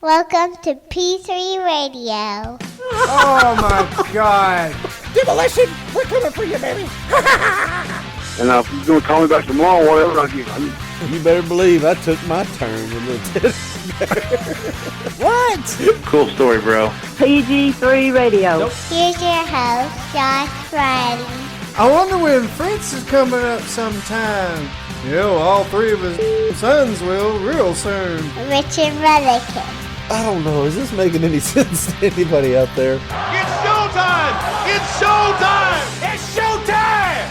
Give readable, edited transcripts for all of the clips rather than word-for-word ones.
Welcome to P3 Radio. Oh my God. Demolition, we're coming for you, baby. And if you're going to call me back tomorrow, whatever, You better believe I took my turn with Lieutenant. What? Cool story, bro. PG3 Radio. Nope. Here's your host, Josh Riley. I wonder when Fritz is coming up sometime. You know, all three of his sons will real soon. Richard Mullican. I don't know. Is this making any sense to anybody out there? It's showtime! It's showtime! It's showtime!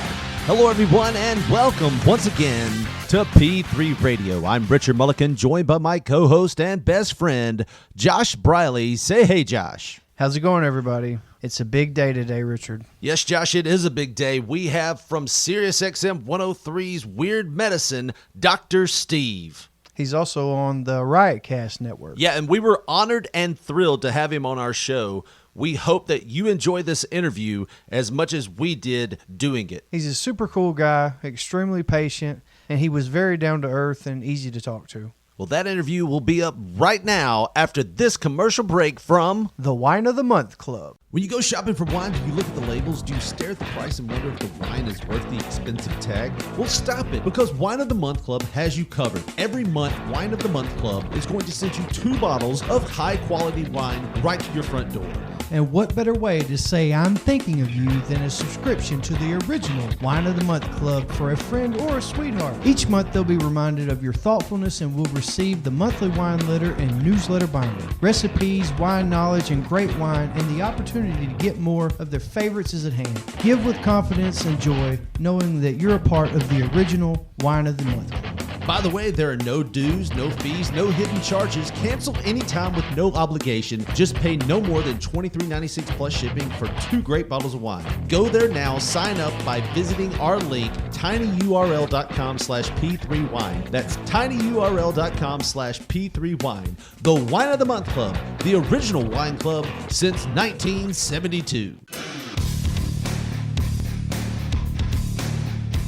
Hello, everyone, and welcome once again to P3 Radio. I'm Richard Mullican, joined by my co-host and best friend, Josh Briley. Say hey, Josh. How's it going, everybody? It's a big day today, Richard. Yes, Josh, it is a big day. We have from SiriusXm 103's Weird Medicine, Dr. Steve. He's also on the Riotcast Network. Yeah, and we were honored and thrilled to have him on our show. We hope that you enjoy this interview as much as we did doing it. He's a super cool guy, extremely patient, and he was very down to earth and easy to talk to. Well, that interview will be up right now after this commercial break from the Wine of the Month Club. When you go shopping for wine, do you look at the labels? Do you stare at the price and wonder if the wine is worth the expensive tag? Well, stop it, because Wine of the Month Club has you covered. Every month, Wine of the Month Club is going to send you 2 bottles of high-quality wine right to your front door. And what better way to say I'm thinking of you than a subscription to the original Wine of the Month Club for a friend or a sweetheart. Each month they'll be reminded of your thoughtfulness and will receive the monthly wine letter and newsletter binder. Recipes, wine knowledge, and great wine, and the opportunity to get more of their favorites is at hand. Give with confidence and joy, knowing that you're a part of the original Wine of the Month Club. By the way, there are no dues, no fees, no hidden charges. Cancel anytime with no obligation. Just pay no more than $23.96 plus shipping for 2 great bottles of wine. Go there now. Sign up by visiting our link, tinyurl.com/P3wine. That's tinyurl.com/P3wine. The Wine of the Month Club, the original wine club since 1972.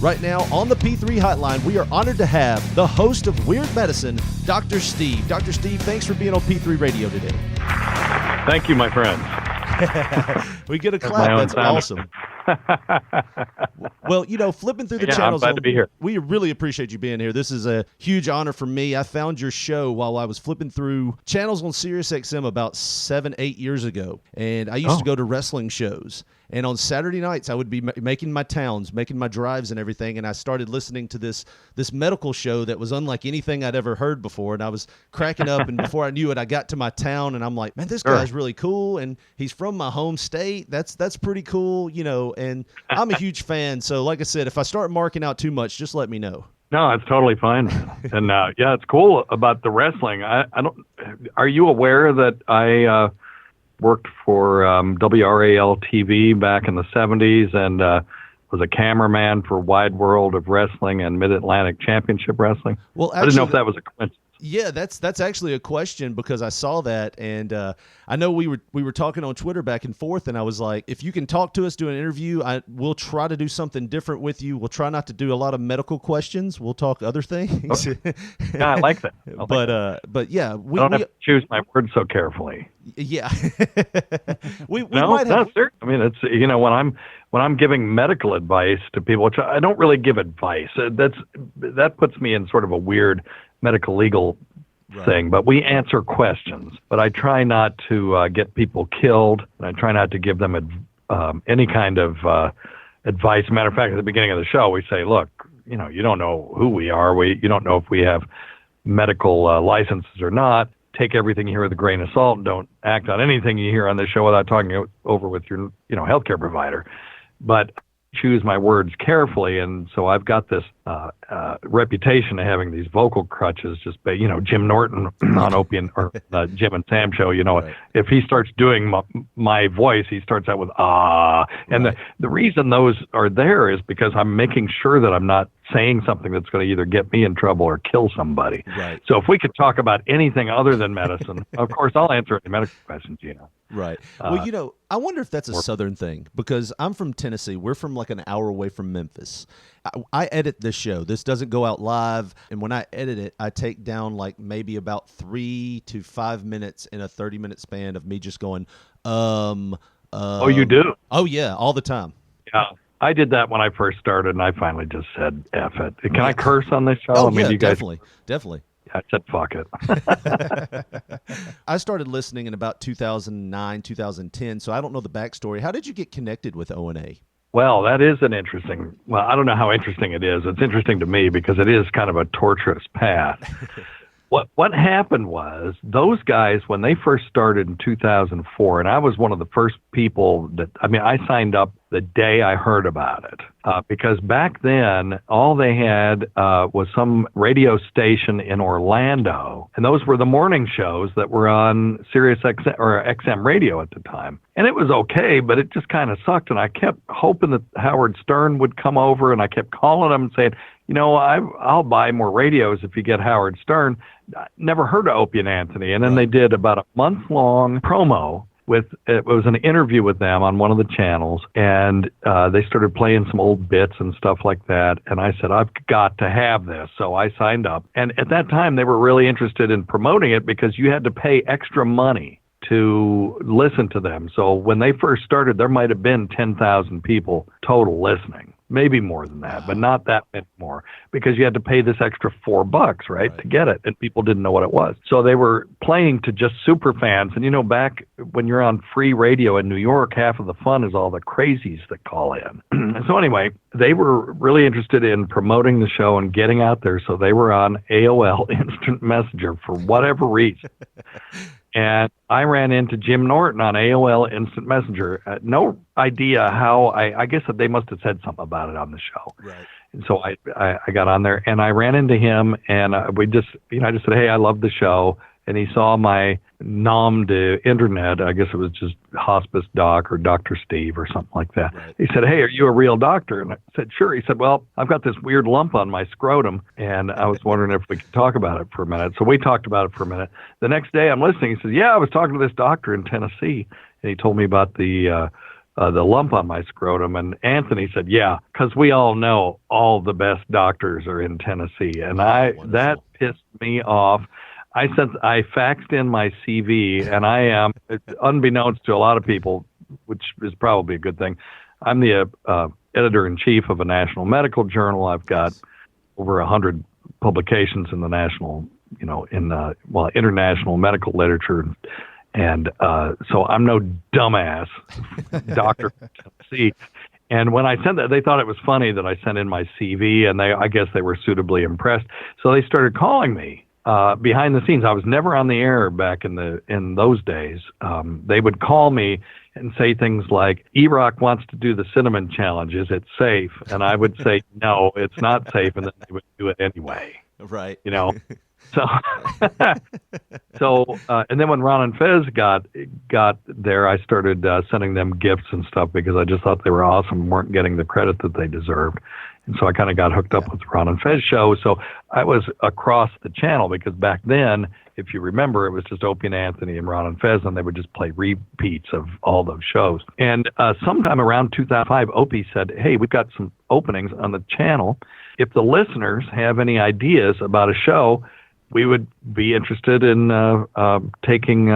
Right now, on the P3 hotline, we are honored to have the host of Weird Medicine, Dr. Steve. Dr. Steve, thanks for being on P3 Radio today. Thank you, my friends. We get a clap. That's awesome. Well, you know, flipping through the channels, I'm glad to be here. We really appreciate you being here. This is a huge honor for me. I found your show while I was flipping through channels on SiriusXm about 7-8 years ago, and I used to go to wrestling shows. And on Saturday nights, I would be making my drives and everything, and I started listening to this medical show that was unlike anything I'd ever heard before, and I was cracking up, and before I knew it, I got to my town, and I'm like, man, this guy's really cool, and he's from my home state. That's pretty cool, you know, and I'm a huge fan, so like I said, if I start marking out too much, just let me know. No, it's totally fine. And yeah, it's cool about the wrestling. I don't. Are you aware that I worked for WRAL TV back in the 70s and was a cameraman for Wide World of Wrestling and Mid-Atlantic Championship Wrestling? Well, actually, I didn't know if that was a coincidence. Yeah, that's actually a question because I saw that, and I know we were talking on Twitter back and forth, and I was like, if you can talk to us, do an interview, we'll try to do something different with you. We'll try not to do a lot of medical questions. We'll talk other things. Okay. Yeah, I like that. But yeah, I don't have to choose my words so carefully. Yeah, we no, might have. That's I mean, it's when I'm giving medical advice to people, which I don't really give advice. That puts me in sort of a weird medical legal thing, but we answer questions. But I try not to get people killed, and I try not to give them any kind of advice. Matter of fact, at the beginning of the show, we say, look, you know, you don't know who we are. You don't know if we have medical licenses or not. Take everything you hear with a grain of salt, and don't act on anything you hear on the show without talking it over with your, healthcare provider. But choose my words carefully, and so I've got this reputation of having these vocal crutches. Just Jim Norton on Opie or Jim and Sam show. Right. If he starts doing my voice, he starts out with and right. the reason those are there is because I'm making sure that I'm not saying something that's going to either get me in trouble or kill somebody. Right. So if we could talk about anything other than medicine, of course I'll answer any medical questions. Right. Well, I wonder if that's a Southern thing, because I'm from Tennessee. We're from like an hour away from Memphis. I edit this show. This doesn't go out live. And when I edit it, I take down like maybe about 3 to 5 minutes in a 30-minute span of me just going, Oh, you do? Oh, yeah, all the time. Yeah. I did that when I first started, and I finally just said, F it. Can I curse on this show? Oh, I mean, yeah, you guys, definitely. I said, fuck it. I started listening in about 2009, 2010, so I don't know the backstory. How did you get connected with O&A? Well, that is an interesting, well, I don't know how interesting it is. It's interesting to me because it is kind of a torturous path. What happened was those guys, when they first started in 2004, and I was one of the first people I signed up the day I heard about it, because back then all they had was some radio station in Orlando, and those were the morning shows that were on SiriusXm or XM radio at the time. And it was okay, but it just kind of sucked, and I kept hoping that Howard Stern would come over, and I kept calling him and saying, I'll buy more radios if you get Howard Stern. I never heard of Opie and Anthony. And then they did about a month-long promo it was an interview with them on one of the channels, and they started playing some old bits and stuff like that. And I said, I've got to have this. So I signed up. And at that time, they were really interested in promoting it because you had to pay extra money to listen to them. So when they first started, there might have been 10,000 people total listening. Maybe more than that, but not that many more, because you had to pay this extra $4, right, to get it, and people didn't know what it was. So they were playing to just super fans. And back when you're on free radio in New York, half of the fun is all the crazies that call in. So anyway, they were really interested in promoting the show and getting out there. So they were on AOL Instant Messenger for whatever reason. And I ran into Jim Norton on AOL Instant Messenger. No idea how. I guess that they must have said something about it on the show. Right. And so I got on there, and I ran into him, and I just said, hey, I love the show. And he saw my nom de internet. I guess it was just Hospice Doc or Dr. Steve or something like that. Right. He said, hey, are you a real doctor? And I said, sure. He said, well, I've got this weird lump on my scrotum, and I was wondering if we could talk about it for a minute. So we talked about it for a minute. The next day I'm listening. He says, yeah, I was talking to this doctor in Tennessee, and he told me about the lump on my scrotum. And Anthony said, yeah, because we all know all the best doctors are in Tennessee. And that pissed me off. I faxed in my CV, and I am, unbeknownst to a lot of people, which is probably a good thing, I'm the editor-in-chief of a national medical journal. I've got over 100 publications in the national, international medical literature. And so I'm no dumbass doctor from Tennessee. And when I sent that, they thought it was funny that I sent in my CV, and I guess they were suitably impressed. So they started calling me. Behind the scenes. I was never on the air back in those days. They would call me and say things like, E-Rock wants to do the cinnamon challenge. Is it safe? And I would say, no, it's not safe. And then they would do it anyway. Right. So, and then when Ron and Fez got there, I started sending them gifts and stuff because I just thought they were awesome and weren't getting the credit that they deserved. And so I kind of got hooked up with the Ron and Fez show. So I was across the channel because back then, if you remember, it was just Opie and Anthony and Ron and Fez, and they would just play repeats of all those shows. And sometime around 2005, Opie said, hey, we've got some openings on the channel. If the listeners have any ideas about a show, we would be interested in taking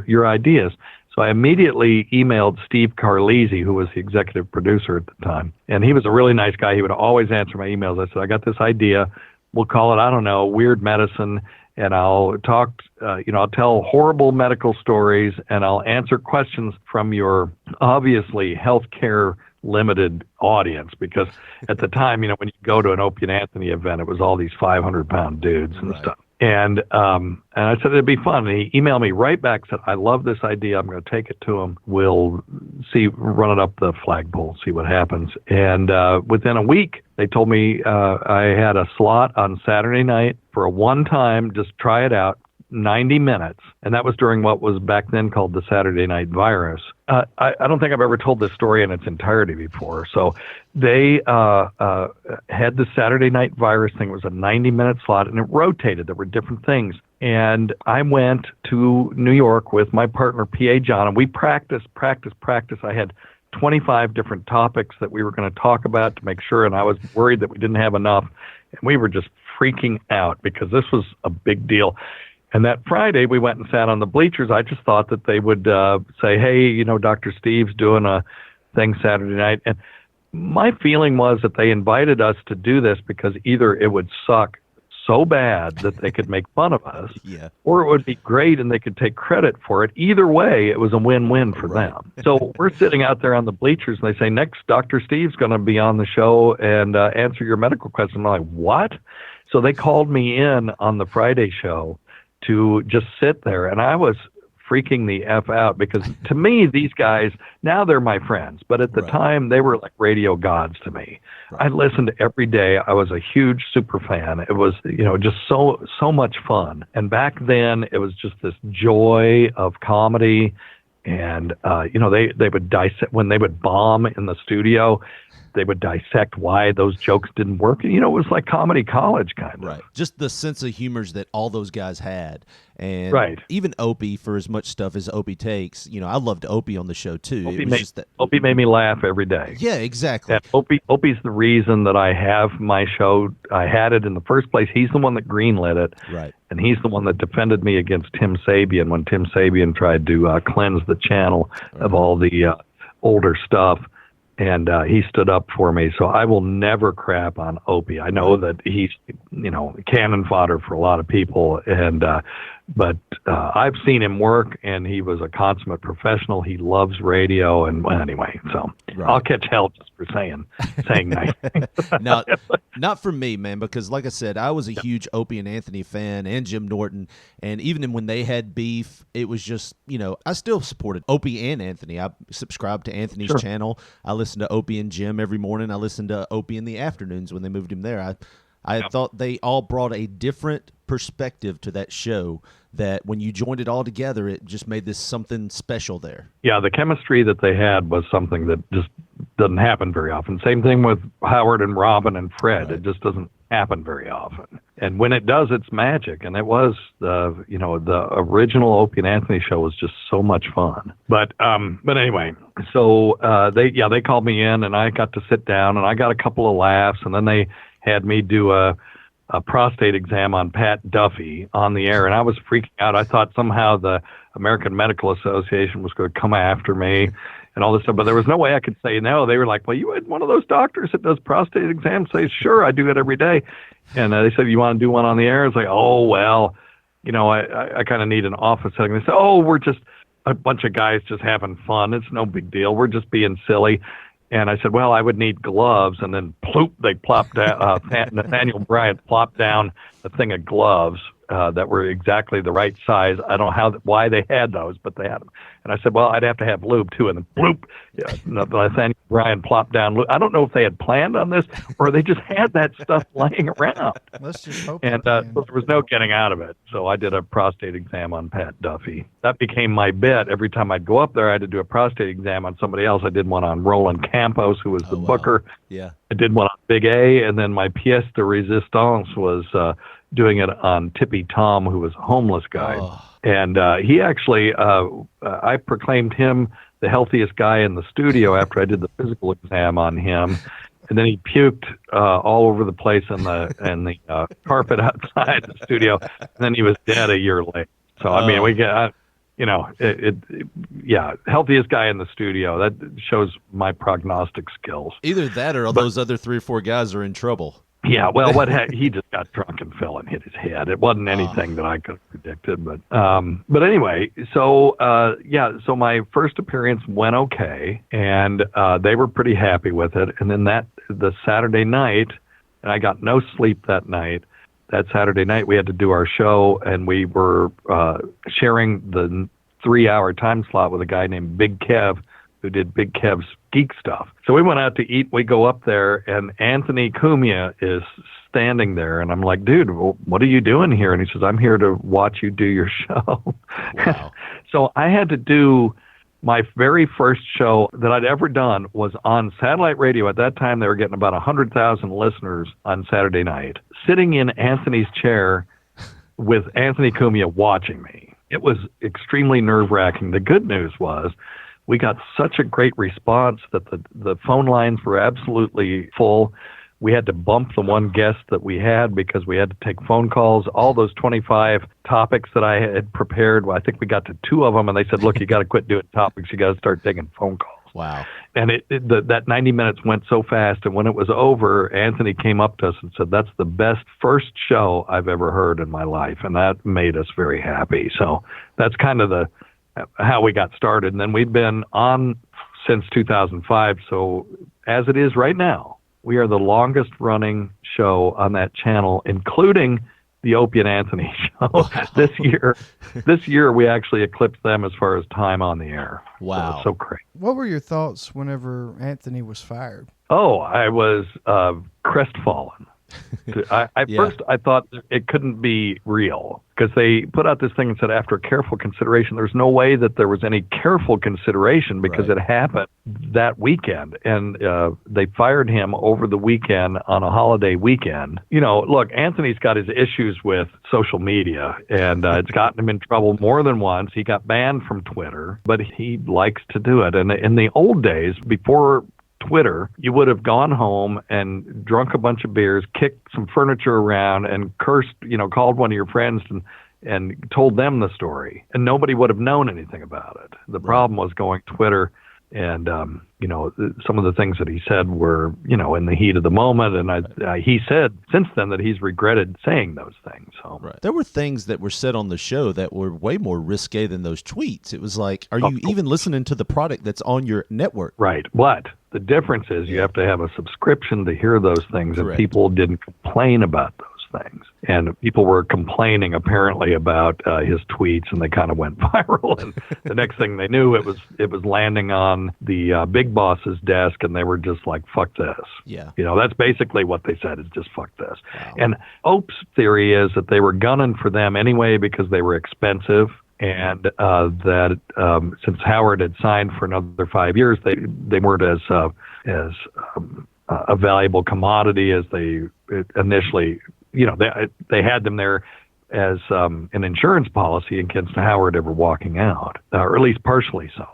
your ideas. So I immediately emailed Steve Carlisi, who was the executive producer at the time. And he was a really nice guy. He would always answer my emails. I said, I got this idea. We'll call it, I don't know, Weird Medicine. And I'll talk, I'll tell horrible medical stories, and I'll answer questions from your obviously healthcare limited audience. Because at the time, when you go to an Opie and Anthony event, it was all these 500-pound dudes and stuff. And I said it'd be fun. And he emailed me right back, said, I love this idea. I'm going to take it to him. We'll run it up the flagpole, see what happens. And within a week, they told me I had a slot on Saturday night for a one-time, just try it out, 90 minutes. And that was during what was back then called the Saturday Night Virus. I don't think I've ever told this story in its entirety before. So they had the Saturday Night Virus thing. It was a 90-minute slot, and it rotated. There were different things. And I went to New York with my partner, P.A. John, and we practiced. I had 25 different topics that we were going to talk about to make sure, and I was worried that we didn't have enough, and we were just freaking out because this was a big deal. And that Friday, we went and sat on the bleachers. I just thought that they would say, hey, Dr. Steve's doing a thing Saturday night. And my feeling was that they invited us to do this because either it would suck so bad that they could make fun of us, or it would be great and they could take credit for it. Either way, it was a win-win for them. So we're sitting out there on the bleachers, and they say, next, Dr. Steve's going to be on the show and answer your medical question. I'm like, what? So they called me in on the Friday show to just sit there, and I was freaking the F out because to me, these guys, now they're my friends, but at the time they were like radio gods to me. I listened every day. I was a huge super fan. It was, just so much fun. And back then it was just this joy of comedy. And, they would dissect when they would bomb in the studio. They would dissect why those jokes didn't work. And, it was like comedy college kind of. Right. Just the sense of humors that all those guys had. And even Opie, for as much stuff as Opie takes, I loved Opie on the show too. Opie made me laugh every day. Yeah, exactly. And Opie's the reason that I have my show. I had it in the first place. He's the one that greenlit it. Right. And he's the one that defended me against Tim Sabian when Tim Sabian tried to cleanse the channel of all the older stuff. And he stood up for me, so I will never crap on Opie. I know that he's, cannon fodder for a lot of people, but I've seen him work, and he was a consummate professional. He loves radio, and anyway, so I'll catch hell just for saying nice things. No, not for me, man, because like I said, I was a huge Opie and Anthony fan, and Jim Norton, and even when they had beef, it was just, I still supported Opie and Anthony. I subscribed to Anthony's channel. I listened to Opie and Jim every morning. I listened to Opie in the afternoons when they moved him there. I thought they all brought a different perspective to that show that when you joined it all together, it just made this something special there. Yeah, the chemistry that they had was something that just doesn't happen very often. Same thing with Howard and Robin and Fred. Right. It just doesn't happen very often. And when it does, it's magic. And it was the original Opie and Anthony show was just so much fun. But anyway, so they called me in, and I got to sit down, and I got a couple of laughs, and then they had me do a prostate exam on Pat Duffy on the air, and I was freaking out. I thought somehow the American Medical Association was going to come after me and all this stuff, but there was no way I could say no. They were like, well, you had one of those doctors that does prostate exams? Say, sure, I do it every day. And they said, you want to do one on the air? I was like, oh, well, I kind of need an office setting. They said, oh, we're just a bunch of guys just having fun. It's no big deal. We're just being silly. And I said, well, I would need gloves. And then ploop, they plopped down, Nathaniel Bryant plopped down a thing of gloves that were exactly the right size. I don't know why they had those, but they had them. And I said, well, I'd have to have lube too. And then bloop, Nathaniel Bryant plopped down lube. I don't know if they had planned on this or they just had that stuff laying around. Let's just hope. And so there was no getting out of it. So I did a prostate exam on Pat Duffy. That became my bit. Every time I'd go up there, I had to do a prostate exam on somebody else. I did one on Roland Campos, who was the booker. Yeah. I did one on Big A, and then my pièce de résistance was doing it on Tippy Tom, who was a homeless guy. Oh. And he actually, I proclaimed him the healthiest guy in the studio after I did the physical exam on him. And then he puked all over the place in the carpet outside the studio. And then he was dead a year later. So, I mean, we get, healthiest guy in the studio. That shows my prognostic skills. Either that or those other 3 or 4 guys are in trouble. Yeah, well, he just got drunk and fell and hit his head. It wasn't anything that I could have predicted, but anyway, so my first appearance went okay, and they were pretty happy with it. And then the Saturday night, and I got no sleep that night. That Saturday night, we had to do our show, and we were sharing the 3-hour time slot with a guy named Big Kev, who did Big Kev's Geek Stuff. So we went out to eat. We go up there, and Anthony Cumia is standing there, and I'm like, dude, what are you doing here? And he says, I'm here to watch you do your show. Wow. So I had to do my very first show that I'd ever done was on satellite radio. At that time, they were getting about 100,000 listeners on Saturday night, sitting in Anthony's chair with Anthony Cumia watching me. It was extremely nerve-wracking. The good news was we got such a great response that the phone lines were absolutely full. We had to bump the one guest that we had because we had to take phone calls. All those 25 topics that I had prepared, well, I think we got to 2 of them, and they said, look, you got to quit doing topics. You got to start taking phone calls. Wow. And that 90 minutes went so fast, and when it was over, Anthony came up to us and said, that's the best first show I've ever heard in my life, and that made us very happy. So that's kind of how we got started. And then we've been on since 2005, so as it is right now, we are the longest running show on that channel, including the Opie and Anthony show. Wow. This year we actually eclipsed them as far as time on the air. Wow. So it's so great. What were your thoughts whenever Anthony was fired? Oh, I was crestfallen. First, I thought it couldn't be real because they put out this thing and said, after careful consideration, there's no way that there was any careful consideration because it happened that weekend. And they fired him over the weekend on a holiday weekend. You know, look, Anthony's got his issues with social media, and it's gotten him in trouble more than once. He got banned from Twitter, but he likes to do it. And in the old days, before Twitter, you would have gone home and drunk a bunch of beers, kicked some furniture around, and cursed, called one of your friends and told them the story. And nobody would have known anything about it. The problem was going Twitter, and, some of the things that he said were, in the heat of the moment. And he said since then that he's regretted saying those things. So There were things that were said on the show that were way more risque than those tweets. It was like, are you even listening to the product that's on your network? Right. But the difference is you have to have a subscription to hear those things, Correct. and people didn't complain about those things. And people were complaining apparently about his tweets, and they kind of went viral. And the next thing they knew, it was landing on the big boss's desk, and they were just like, "Fuck this." Yeah. That's basically what they said, is just "fuck this." Wow. And Ope's theory is that they were gunning for them anyway because they were expensive. And that since Howard had signed for another 5 years, they weren't as a valuable commodity as they initially. They had them there as an insurance policy against Howard ever walking out, or at least partially so.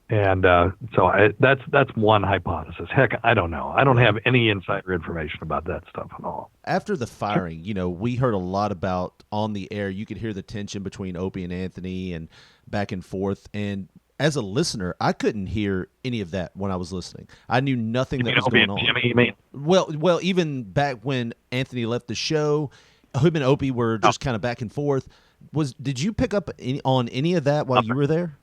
And that's one hypothesis. Heck, I don't know. I don't have any insider information about that stuff at all. After the firing, we heard a lot about on the air. You could hear the tension between Opie and Anthony and back and forth. And as a listener, I couldn't hear any of that when I was listening. I knew nothing that was going on. Jimmy, you mean? Well, even back when Anthony left the show, him and Opie were just kind of back and forth. Did you pick up on any of that while you were there?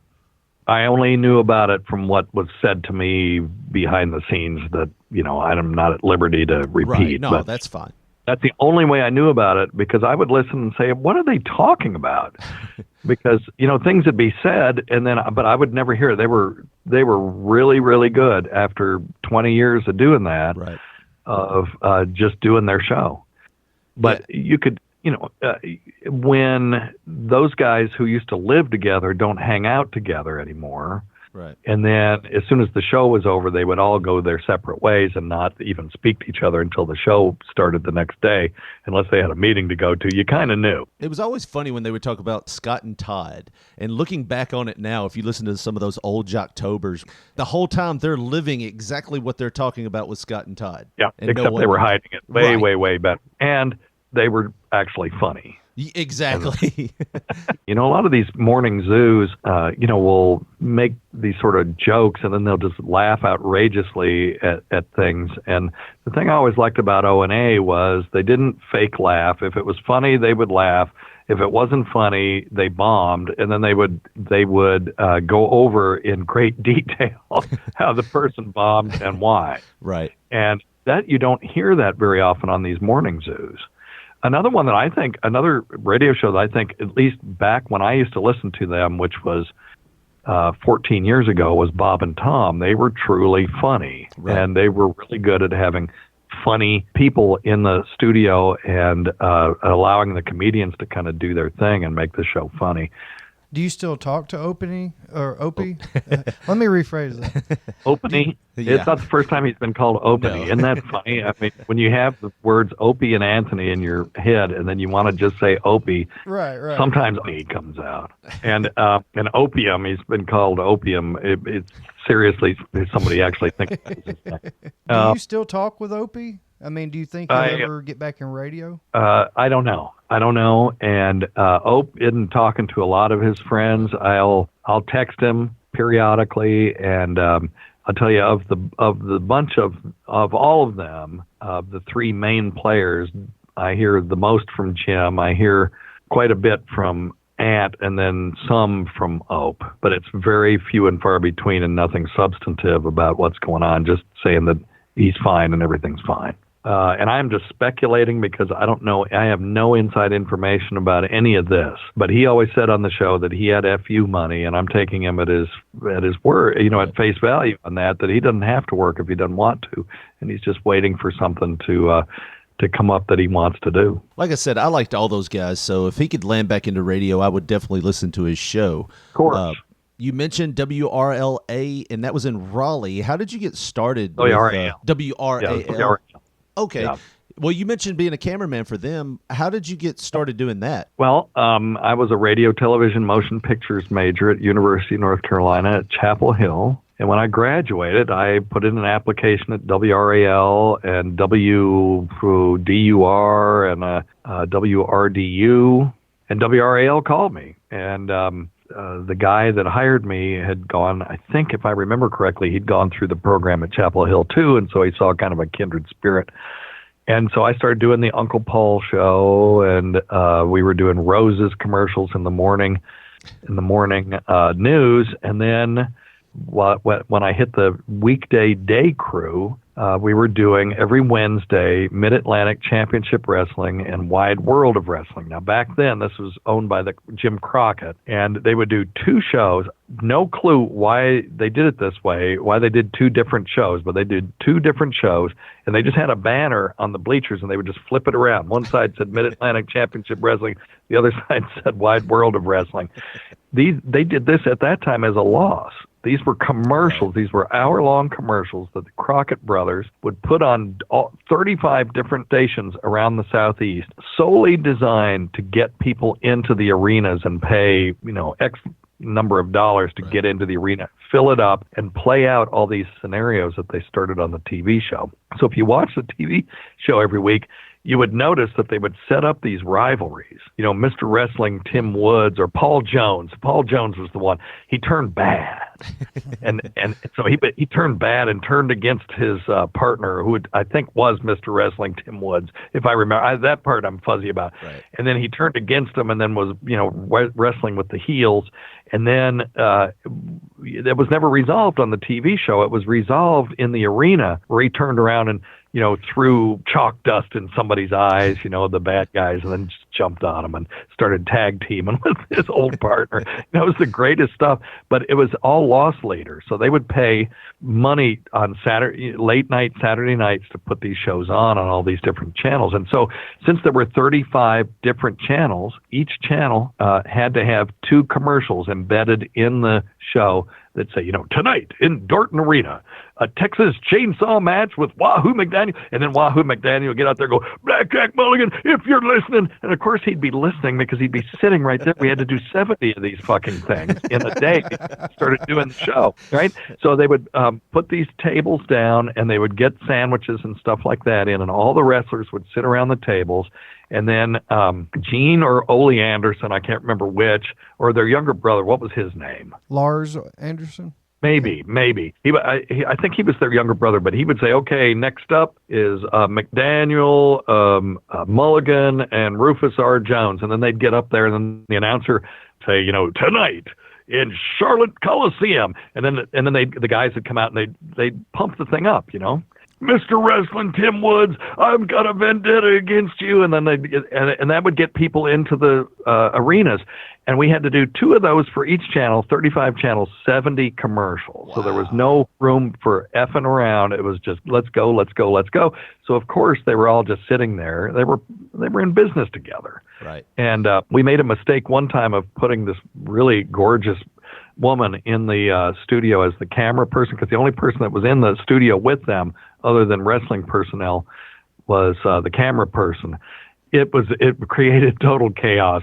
I only knew about it from what was said to me behind the scenes that, I'm not at liberty to repeat. Right. No, but that's fine. That's the only way I knew about it, because I would listen and say, what are they talking about? Because, things would be said, but I would never hear it. They were really, really good after 20 years of doing that, right. Of just doing their show. But you could, when those guys who used to live together don't hang out together anymore, right. And then as soon as the show was over, they would all go their separate ways and not even speak to each other until the show started the next day, unless they had a meeting to go to. You kind of knew. It was always funny when they would talk about Scott and Todd. And looking back on it now, if you listen to some of those old Jocktobers, the whole time they're living exactly what they're talking about with Scott and Todd. Yeah, and except they were hiding it way better. And they were actually funny. Exactly. A lot of these morning zoos, will make these sort of jokes, and then they'll just laugh outrageously at things. And the thing I always liked about O&A was they didn't fake laugh. If it was funny, they would laugh. If it wasn't funny, they bombed, and then they would go over in great detail how the person bombed and why. Right. And that you don't hear that very often on these morning zoos. Another one that another radio show that I think, at least back when I used to listen to them, which was 14 years ago, was Bob and Tom. They were truly funny, right. And they were really good at having funny people in the studio and allowing the comedians to kind of do their thing and make the show funny. Do you still talk to Opie? Let me rephrase that. Opie? Yeah. It's not the first time he's been called Opie. No. Isn't that funny? I mean, when you have the words Opie and Anthony in your head and then you want to just say Opie, Right. sometimes he comes out. And opium, he's been called opium. It's seriously, somebody actually thinks it's his name. Do you still talk with Opie? I mean, do you think he'll ever get back in radio? I don't know. And Ope isn't talking to a lot of his friends. I'll text him periodically, and I'll tell you of the bunch of all of them, of the three main players, I hear the most from Jim. I hear quite a bit from Ant, and then some from Ope, but it's very few and far between, and nothing substantive about what's going on. Just saying that he's fine and everything's fine. And I'm just speculating because I don't know. I have no inside information about any of this. But he always said on the show that he had FU money, and I'm taking him at his word, at face value on that he doesn't have to work if he doesn't want to, and he's just waiting for something to come up that he wants to do. Like I said, I liked all those guys, so if he could land back into radio, I would definitely listen to his show. Of course. You mentioned WRLA, and that was in Raleigh. How did you get started? WRAL. WRAL. Yeah, WRAL. Okay. Yeah. Well, you mentioned being a cameraman for them. How did you get started doing that? Well, I was a radio, television, motion pictures major at University of North Carolina at Chapel Hill. And when I graduated, I put in an application at WRAL and WDUR and WRDU, and WRAL called me. And the guy that hired me had gone, I think if I remember correctly, he'd gone through the program at Chapel Hill too, and so he saw kind of a kindred spirit. And so I started doing the Uncle Paul show, and we were doing Rose's commercials in the morning news, and then when I hit the weekday day crew, we were doing every Wednesday Mid-Atlantic Championship Wrestling and Wide World of Wrestling. Now, back then, this was owned by Jim Crockett, and they would do two shows. No clue why they did it this way, why they did two different shows, but they did two different shows, and they just had a banner on the bleachers, and they would just flip it around. One side said Mid-Atlantic Championship Wrestling, the other side said Wide World of Wrestling. They did this at that time as a loss. These were commercials. These were hour-long commercials that the Crockett brothers would put on 35 different stations around the Southeast, solely designed to get people into the arenas and pay, X number of dollars to get into the arena, fill it up, and play out all these scenarios that they started on the TV show. So if you watch the TV show every week, you would notice that they would set up these rivalries. Mr. Wrestling Tim Woods or Paul Jones. Paul Jones was the one. He turned bad. and so he turned bad and turned against his partner, who I think was Mr. Wrestling Tim Woods, if I remember. That part I'm fuzzy about. Right. And then he turned against him and then was, wrestling with the heels. And then it was never resolved on the TV show. It was resolved in the arena where he turned around and, threw chalk dust in somebody's eyes, the bad guys, and then just jumped on them and started tag teaming with his old partner. It was the greatest stuff, but it was all loss leaders. So they would pay money on late night Saturday nights to put these shows on all these different channels. And so since there were 35 different channels, each channel had to have two commercials embedded in the show that say, tonight in Dorton Arena, a Texas chainsaw match with Wahoo McDaniel. And then Wahoo McDaniel would get out there and go, Black Jack Mulligan, if you're listening. And of course he'd be listening because he'd be sitting right there. We had to do 70 of these fucking things in a day. Started doing the show, right? So they would put these tables down and they would get sandwiches and stuff like that in, and all the wrestlers would sit around the tables. And then Gene or Ole Anderson, I can't remember which, or their younger brother, what was his name? Lars Anderson? Maybe. I think he was their younger brother, but he would say, okay, next up is McDaniel, Mulligan, and Rufus R. Jones. And then they'd get up there, and then the announcer say, tonight in Charlotte Coliseum. And then the guys would come out and they'd pump the thing up, Mr. Wrestling Tim Woods, I've got a vendetta against you. And then and that would get people into the arenas. And we had to do 2 of those for each channel, 35 channels, 70 commercials. Wow. So there was no room for effing around. It was just, let's go, let's go, let's go. So of course they were all just sitting there. They were in business together. Right. And we made a mistake one time of putting this really gorgeous woman in the studio as the camera person, because the only person that was in the studio with them, other than wrestling personnel, was the camera person. It created total chaos.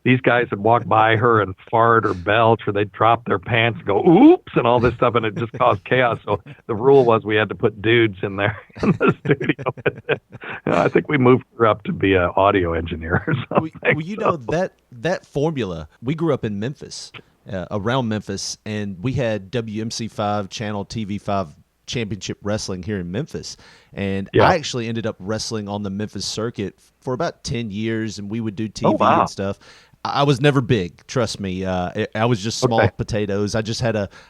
These guys would walk by her and fart or belch, or they'd drop their pants and go oops and all this stuff, and it just caused chaos. So the rule was we had to put dudes in there in the studio. I think we moved her up to be an audio engineer or something. Well, you know, that formula, we grew up in Memphis, around Memphis, and we had WMC5 Channel TV5 Championship Wrestling here in Memphis. And I actually ended up wrestling on the Memphis circuit for about 10 years, and we would do TV and stuff. I was never big, trust me. I was just small potatoes. I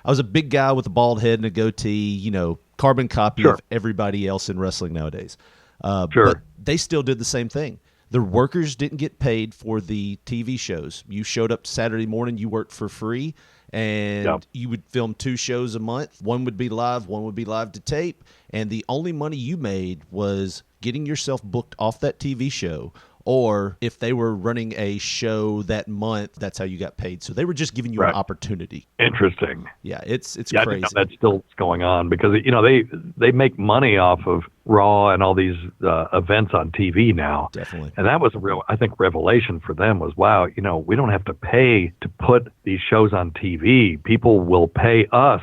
was a big guy with a bald head and a goatee, carbon copy of everybody else in wrestling nowadays. But they still did the same thing. The workers didn't get paid for the TV shows. You showed up Saturday morning, you worked for free, and you would film 2 shows a month. One would be live to tape, and the only money you made was getting yourself booked off that TV show, or if they were running a show that month, that's how you got paid. So they were just giving you an opportunity. Interesting. Yeah, it's crazy. I didn't know that's still going on, because they make money off of Raw and all these events on TV now. Definitely. And that was a real, I think, revelation for them was, wow, we don't have to pay to put these shows on TV. People will pay us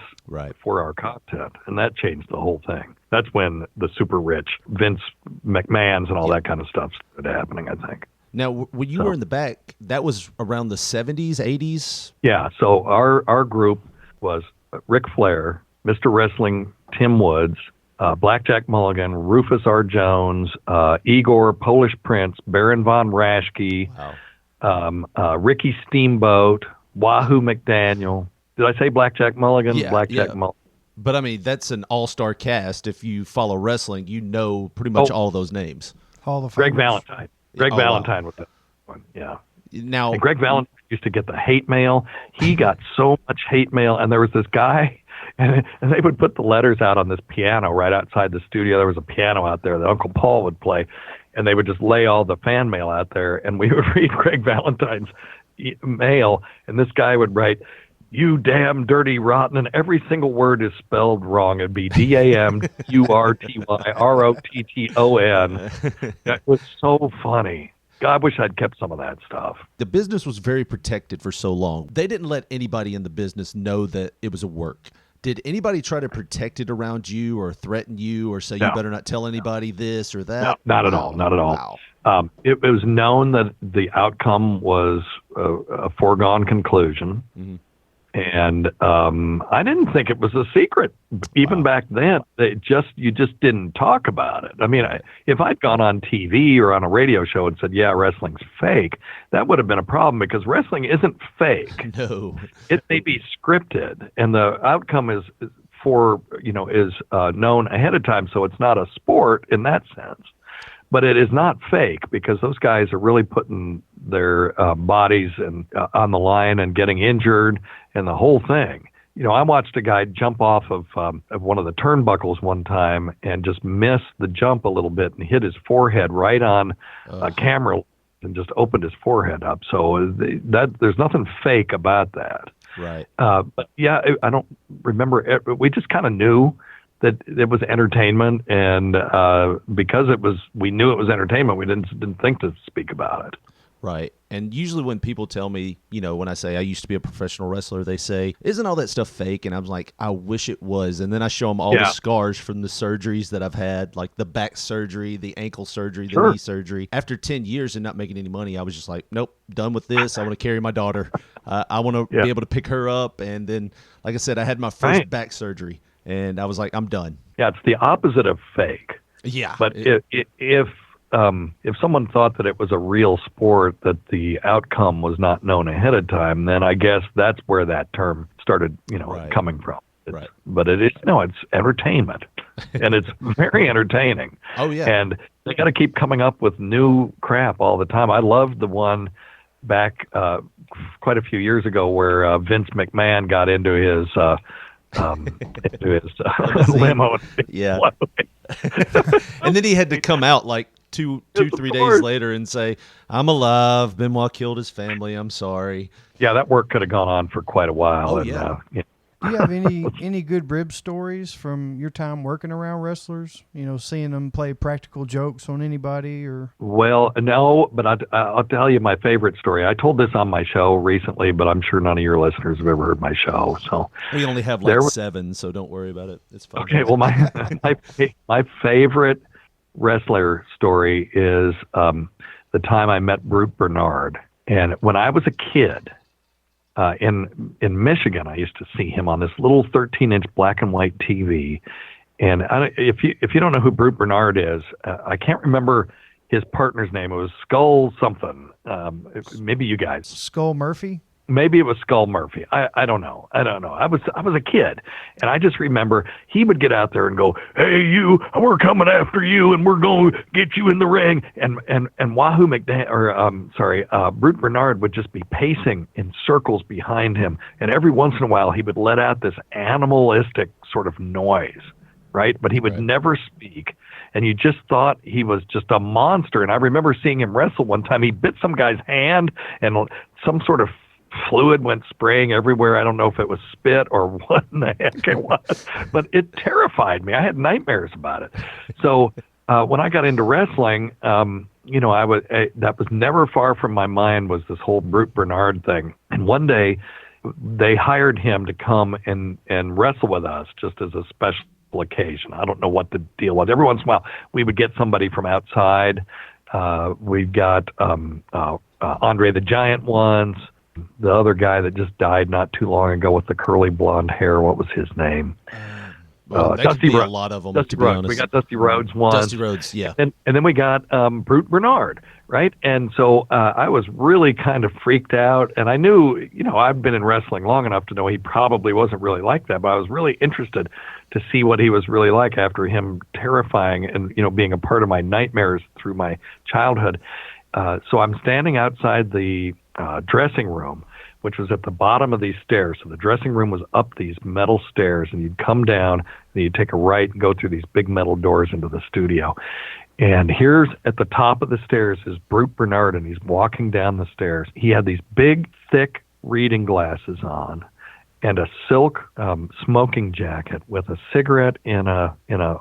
for our content. And that changed the whole thing. That's when the super rich Vince McMahons and all that kind of stuff started happening, I think. Now, when you were in the back, that was around the 70s, 80s? Yeah, so our group was Ric Flair, Mr. Wrestling Tim Woods, Blackjack Mulligan, Rufus R. Jones, Igor Polish Prince, Baron Von Raschke, Ricky Steamboat, Wahoo McDaniel. Did I say Blackjack Mulligan? Yeah, Blackjack Mulligan. But, I mean, that's an all-star cast. If you follow wrestling, you know pretty much all those names. Hall of Greg Famers. Valentine. Greg Valentine was that one, yeah. Now, and Greg Valentine used to get the hate mail. He got so much hate mail, and there was this guy, and they would put the letters out on this piano right outside the studio. There was a piano out there that Uncle Paul would play, and they would just lay all the fan mail out there, and we would read Greg Valentine's mail, and this guy would write, "You damn dirty rotten," and every single word is spelled wrong. It'd be DAMURTYROTTON. That was so funny. God, I wish I'd kept some of that stuff. The business was very protected for so long. They didn't let anybody in the business know that it was a work. Did anybody try to protect it around you or threaten you or say you better not tell anybody this or that? No, not at all. Not at all. Wow. It was known that the outcome was a foregone conclusion. Mm-hmm. And I didn't think it was a secret. Even back then, you just didn't talk about it. I mean, if I'd gone on TV or on a radio show and said, "Yeah, wrestling's fake," that would have been a problem, because wrestling isn't fake. No, it may be scripted, and the outcome is known ahead of time. So it's not a sport in that sense. But it is not fake, because those guys are really putting their bodies on the line and getting injured and the whole thing. I watched a guy jump off of one of the turnbuckles one time and just miss the jump a little bit and hit his forehead right on a camera and just opened his forehead up. So there's nothing fake about that. Right. But yeah, I don't remember. We just kind of knew that it was entertainment, and because we knew it was entertainment, we didn't think to speak about it. Right. And usually when people tell me, when I say I used to be a professional wrestler, they say, "Isn't all that stuff fake?" And I'm like, I wish it was. And then I show them all the scars from the surgeries that I've had, like the back surgery, the ankle surgery, the knee surgery. After 10 years and not making any money, I was just like, nope, done with this. I want to carry my daughter. I want to be able to pick her up. And then, like I said, I had my first back surgery. And I was like, I'm done. Yeah, it's the opposite of fake. Yeah. But if someone thought that it was a real sport, that the outcome was not known ahead of time, then I guess that's where that term started, coming from. But it's entertainment. and it's very entertaining. Oh, yeah. And they got to keep coming up with new crap all the time. I loved the one back quite a few years ago where Vince McMahon got into his limo. Yeah. And then he had to come out like 3 days later and say, "I'm alive. Benoit killed his family. I'm sorry." Yeah, that work could have gone on for quite a while. Oh, and, yeah. Do you have any good rib stories from your time working around wrestlers? Seeing them play practical jokes on anybody or? Well, no, but I'll tell you my favorite story. I told this on my show recently, but I'm sure none of your listeners have ever heard my show. So we only have like 7, so don't worry about it. It's fine. Okay, well, my favorite wrestler story is the time I met Brute Bernard, and when I was a kid. In Michigan, I used to see him on this little 13-inch black and white TV, and if you don't know who Brute Bernard is, I can't remember his partner's name. It was Skull something. Maybe you guys. Skull Murphy. Maybe it was Skull Murphy. I don't know. I was a kid, and I just remember he would get out there and go, "Hey, you! We're coming after you, and we're going to get you in the ring." And Wahoo Brute Bernard would just be pacing in circles behind him, and every once in a while he would let out this animalistic sort of noise, right? But he would never speak, and you just thought he was just a monster. And I remember seeing him wrestle one time. He bit some guy's hand, and some sort of fluid went spraying everywhere. I don't know if it was spit or what in the heck it was, but it terrified me. I had nightmares about it. So when I got into wrestling, that was never far from my mind was this whole Brute Bernard thing. And one day they hired him to come and wrestle with us just as a special occasion. I don't know what the deal was. Every once in a while we would get somebody from outside. We've got Andre the Giant once. The other guy that just died not too long ago with the curly blonde hair, what was his name? Dusty Rhodes. A lot of them, Dusty to be Rhodes. honest. We got Dusty Rhodes once. Dusty Rhodes, yeah. And then we got Brute Bernard, right? And so I was really kind of freaked out. And I knew, I've been in wrestling long enough to know he probably wasn't really like that. But I was really interested to see what he was really like after him terrifying and, being a part of my nightmares through my childhood. So I'm standing outside the dressing room, which was at the bottom of these stairs. So the dressing room was up these metal stairs, and you'd come down, and you'd take a right and go through these big metal doors into the studio. And here's at the top of the stairs is Brute Bernard, and he's walking down the stairs. He had these big, thick reading glasses on and a silk smoking jacket with a cigarette in a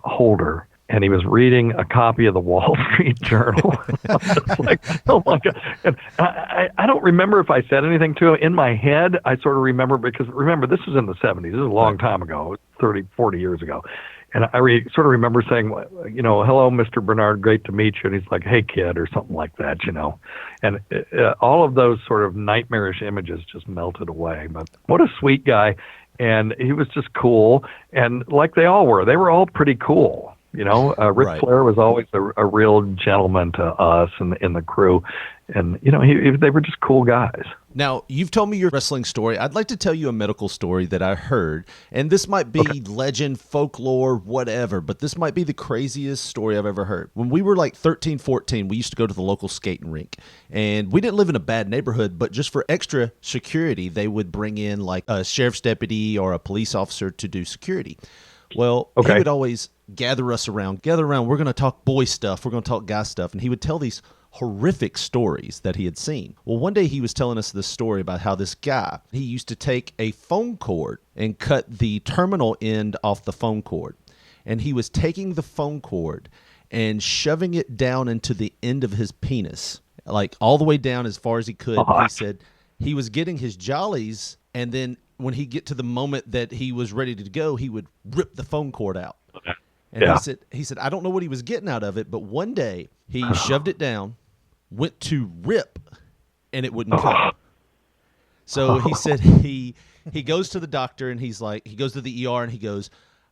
holder. And he was reading a copy of the Wall Street Journal. I was like, oh, my God. And I don't remember if I said anything to him. In my head, I sort of remember, because remember, this was in the 70s. This is a long time ago, 30, 40 years ago. And I sort of remember saying, "Hello, Mr. Bernard, great to meet you." And he's like, "Hey, kid," or something like that, And all of those sort of nightmarish images just melted away. But what a sweet guy. And he was just cool. And like they all were, they were all pretty cool. Ric Flair was always a real gentleman to us and in the crew. And, they were just cool guys. Now, you've told me your wrestling story. I'd like to tell you a medical story that I heard. And this might be legend, folklore, whatever, but this might be the craziest story I've ever heard. When we were like 13, 14, we used to go to the local skating rink. And we didn't live in a bad neighborhood, but just for extra security, they would bring in like a sheriff's deputy or a police officer to do security. Well, he would always gather us around. We're going to talk boy stuff. We're going to talk guy stuff. And he would tell these horrific stories that he had seen. Well, one day he was telling us this story about how this guy, he used to take a phone cord and cut the terminal end off the phone cord. And he was taking the phone cord and shoving it down into the end of his penis, like all the way down as far as he could. He said he was getting his jollies, and then when he get to the moment that he was ready to go, he would rip the phone cord out. And he said, I don't know what he was getting out of it, but one day he shoved it down, went to rip, and it wouldn't come. So he said he goes to the doctor, and he goes to the ER, and he goes,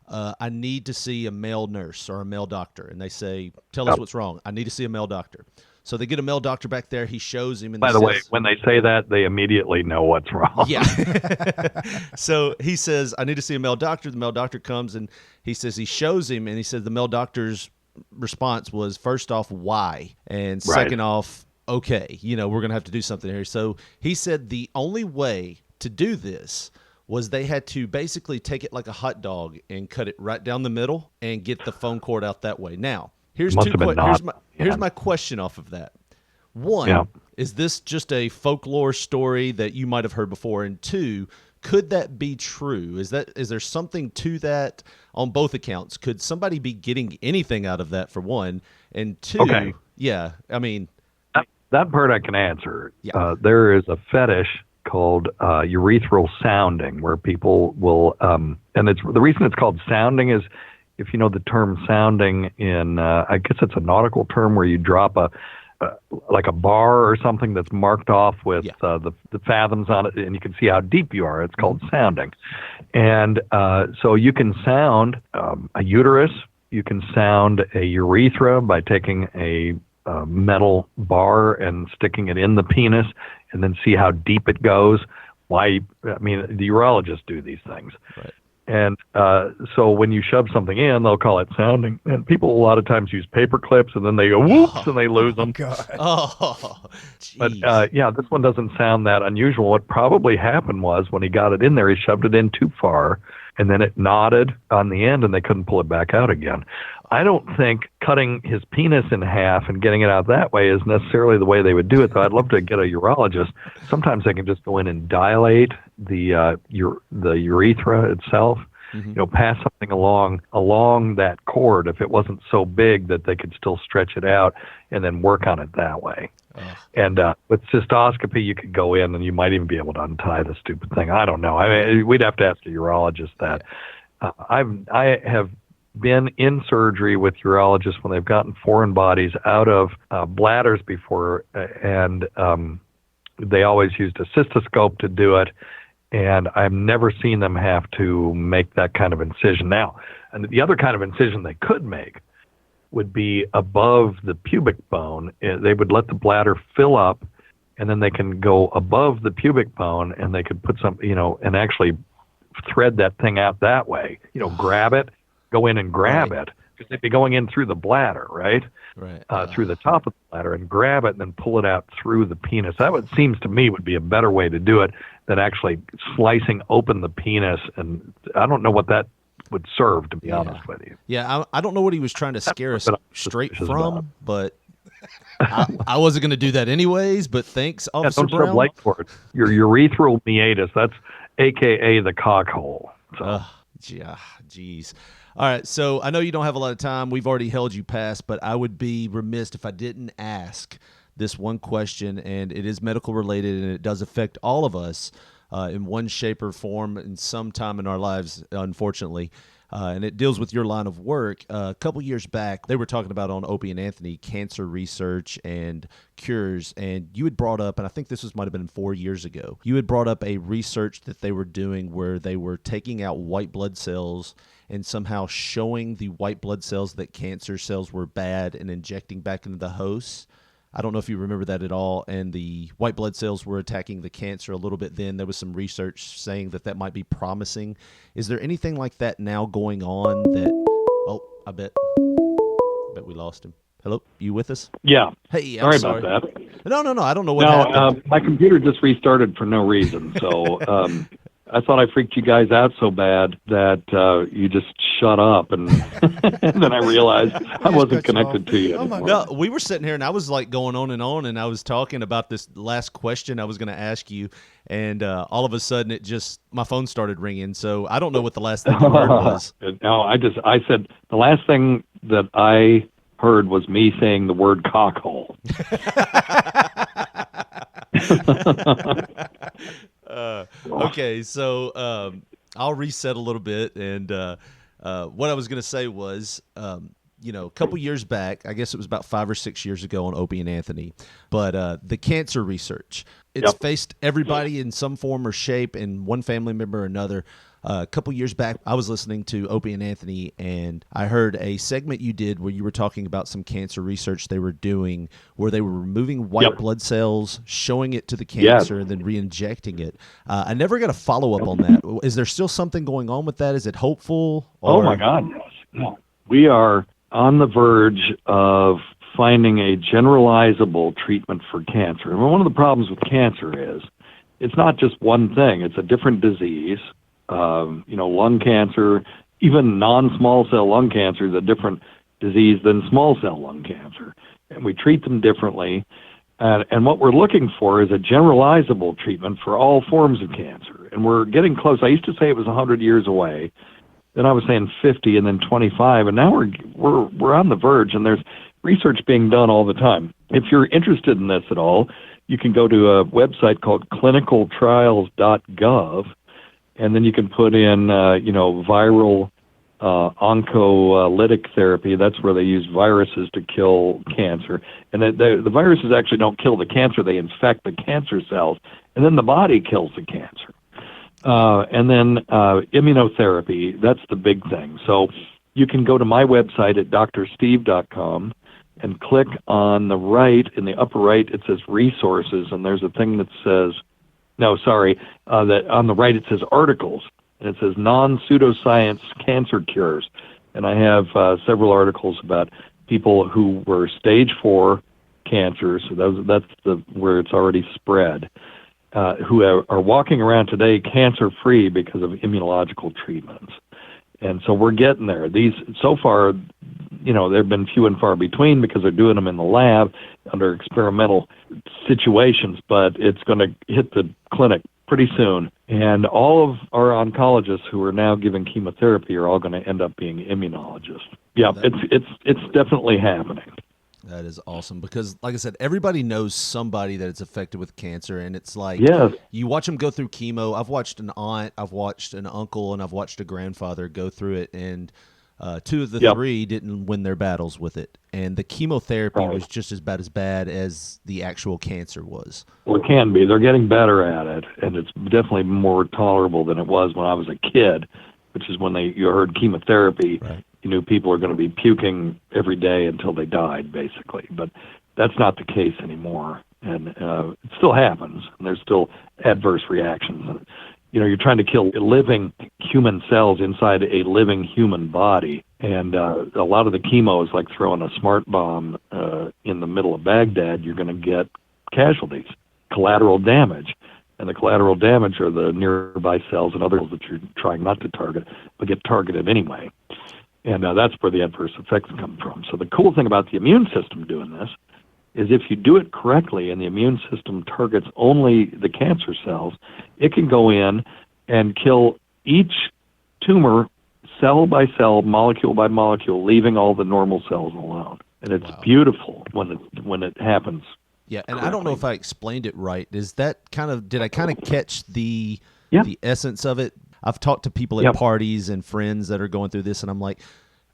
I need to see a male nurse or a male doctor. And they say, tell us what's wrong. I need to see a male doctor. So they get a male doctor back there. He shows him. And By he the way, says- when they say that, they immediately know what's wrong. Yeah. So he says, I need to see a male doctor. The male doctor comes and he says he shows him, and he says the male doctor's response was, first off, why? And second off, okay, we're going to have to do something here. So he said the only way to do this was they had to basically take it like a hot dog and cut it right down the middle and get the phone cord out that way. Now, here's my question off of that. One, is this just a folklore story that you might have heard before? And two, could that be true? Is there something to that on both accounts? Could somebody be getting anything out of that, for one? And two, that part I can answer. Yeah. There is a fetish called urethral sounding, where people will, and it's the reason it's called sounding is, if you know the term sounding in, I guess it's a nautical term where you drop like a bar or something that's marked off with the fathoms on it, and you can see how deep you are. It's called sounding. And so you can sound a uterus, you can sound a urethra by taking a metal bar and sticking it in the penis and then see how deep it goes. The urologists do these things. Right. And so when you shove something in, they'll call it sounding. And people a lot of times use paper clips, and then they go whoops, and they lose them. God. Oh, but this one doesn't sound that unusual. What probably happened was when he got it in there, he shoved it in too far, and then it knotted on the end, and they couldn't pull it back out again. I don't think cutting his penis in half and getting it out that way is necessarily the way they would do it, though. I'd love to get a urologist. Sometimes they can just go in and dilate the urethra itself, pass something along that cord if it wasn't so big that they could still stretch it out and then work on it that way. And with cystoscopy, you could go in and you might even be able to untie the stupid thing. I don't know. We'd have to ask a urologist that. I have been in surgery with urologists when they've gotten foreign bodies out of bladders before, and they always used a cystoscope to do it, and I've never seen them have to make that kind of incision. Now, and the other kind of incision they could make would be above the pubic bone. They would let the bladder fill up, and then they can go above the pubic bone, and they could put some, and actually thread that thing out that way, grab it, go in and grab it, because they'd be going in through the bladder, right? Through the top of the bladder, and grab it and then pull it out through the penis. That seems to me would be a better way to do it than actually slicing open the penis. And I don't know what that would serve, to be honest with you. Yeah, I don't know what he was trying to scare us straight from, but I wasn't going to do that anyways. But thanks, Officer don't Brown. serve light for it. Your urethral meatus, that's AKA the cock hole. So. Geez. All right, so I know you don't have a lot of time. We've already held you past, but I would be remiss if I didn't ask this one question, and it is medical related, and it does affect all of us in one shape or form in some time in our lives, unfortunately. And it deals with your line of work. A couple years back, they were talking about on Opie and Anthony cancer research and cures, and you had brought up, and I think this might have been 4 years ago, you had brought up a research that they were doing where they were taking out white blood cells and somehow showing the white blood cells that cancer cells were bad and injecting back into the host. I don't know if you remember that at all. And the white blood cells were attacking the cancer a little bit then. There was some research saying that might be promising. Is there anything like that now going on that... Oh, I bet we lost him. Hello? You with us? Yeah. Hey, I'm sorry about that. No. I don't know what happened. My computer just restarted for no reason. So I thought I freaked you guys out so bad that you just shut up. And, and then I realized I wasn't connected to you anymore. No, we were sitting here, and I was like going on, and I was talking about this last question I was going to ask you, and all of a sudden my phone started ringing. So I don't know what the last thing you heard was. No, I said the last thing that I heard was me saying the word cockhole. Okay, so I'll reset a little bit, and what I was going to say was a couple years back, I guess it was about 5 or 6 years ago on Opie and Anthony, but the cancer research, it's faced everybody in some form or shape, and one family member or another. A couple years back, I was listening to Opie and Anthony, and I heard a segment you did where you were talking about some cancer research they were doing, where they were removing white blood cells, showing it to the cancer, and then re-injecting it. I never got a follow-up on that. Is there still something going on with that? Is it hopeful? Oh, my God, yes. No. We are on the verge of finding a generalizable treatment for cancer. And one of the problems with cancer is it's not just one thing. It's a different disease. Lung cancer, even non-small cell lung cancer is a different disease than small cell lung cancer. And we treat them differently. And what we're looking for is a generalizable treatment for all forms of cancer. And we're getting close. I used to say it was 100 years away. Then I was saying 50 and then 25. And now we're on the verge, and there's research being done all the time. If you're interested in this at all, you can go to a website called clinicaltrials.gov. And then you can put in, viral oncolytic therapy. That's where they use viruses to kill cancer. And the viruses actually don't kill the cancer. They infect the cancer cells, and then the body kills the cancer. And then immunotherapy, that's the big thing. So you can go to my website at drsteve.com and click on the right, in the upper right, it says resources, and there's a thing that says, that on the right it says articles, and it says non-pseudoscience cancer cures. And I have several articles about people who were stage 4 cancer, so that's where it's already spread, who are walking around today cancer-free because of immunological treatments. And so we're getting there. These, so far, they've been few and far between because they're doing them in the lab under experimental situations, but it's going to hit the clinic pretty soon. And all of our oncologists who are now giving chemotherapy are all going to end up being immunologists. Yeah, it's definitely happening. That is awesome because, like I said, everybody knows somebody that is affected with cancer, and it's like you watch them go through chemo. I've watched an aunt, I've watched an uncle, and I've watched a grandfather go through it, and 2 of the 3 didn't win their battles with it, and the chemotherapy was just as bad as the actual cancer was. Well, it can be. They're getting better at it, and it's definitely more tolerable than it was when I was a kid, which is when you heard chemotherapy. Right. You knew people are going to be puking every day until they died, basically. But that's not the case anymore, and it still happens, and there's still adverse reactions. You're trying to kill living human cells inside a living human body, and a lot of the chemo is like throwing a smart bomb in the middle of Baghdad. You're going to get casualties, collateral damage. And the collateral damage are the nearby cells and other cells that you're trying not to target, but get targeted anyway. And that's where the adverse effects come from. So the cool thing about the immune system doing this is if you do it correctly and the immune system targets only the cancer cells, it can go in and kill each tumor cell by cell, molecule by molecule, leaving all the normal cells alone. And it's beautiful when it happens. Yeah, and correctly. I don't know if I explained it right. Did I kind of catch the essence of it? I've talked to people at parties and friends that are going through this, and I'm like,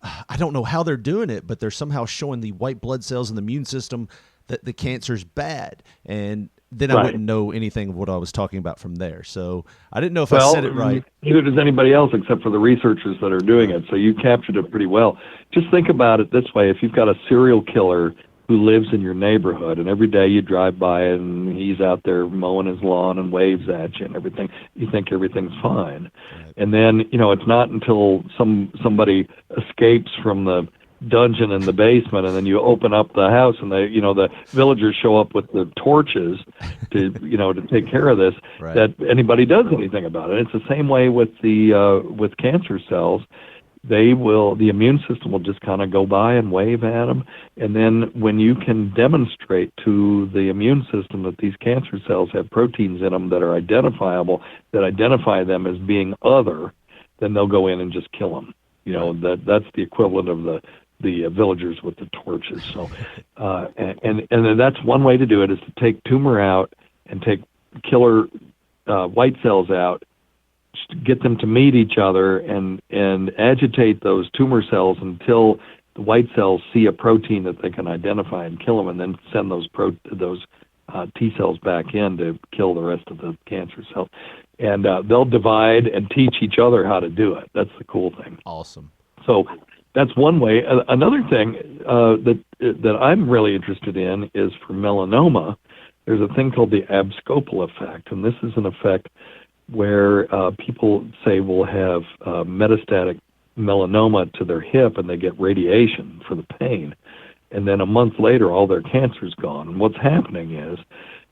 I don't know how they're doing it, but they're somehow showing the white blood cells in the immune system that the cancer's bad. And then I wouldn't know anything of what I was talking about from there. So I didn't know if I said it right. Neither does anybody else except for the researchers that are doing it. So you captured it pretty well. Just think about it this way. If you've got a serial killer who lives in your neighborhood, and every day you drive by and he's out there mowing his lawn and waves at you and everything, you think everything's fine. Right. And then, it's not until somebody escapes from the dungeon in the basement, and then you open up the house and the villagers show up with the torches to take care of this, that anybody does anything about it. It's the same way with with cancer cells. The immune system will just kind of go by and wave at them. And then when you can demonstrate to the immune system that these cancer cells have proteins in them that are identifiable, that identify them as being other, then they'll go in and just kill them. That's the equivalent of the villagers with the torches. So, and that's one way to do it, is to take tumor out and take killer white cells out, get them to meet each other and agitate those tumor cells until the white cells see a protein that they can identify and kill them, and then send those T cells back in to kill the rest of the cancer cells. And they'll divide and teach each other how to do it. That's the cool thing. Awesome. So that's one way. Another thing that I'm really interested in is for melanoma. There's a thing called the abscopal effect, and this is an effect where people say will have metastatic melanoma to their hip, and they get radiation for the pain. And then a month later, all their cancer's gone. And what's happening is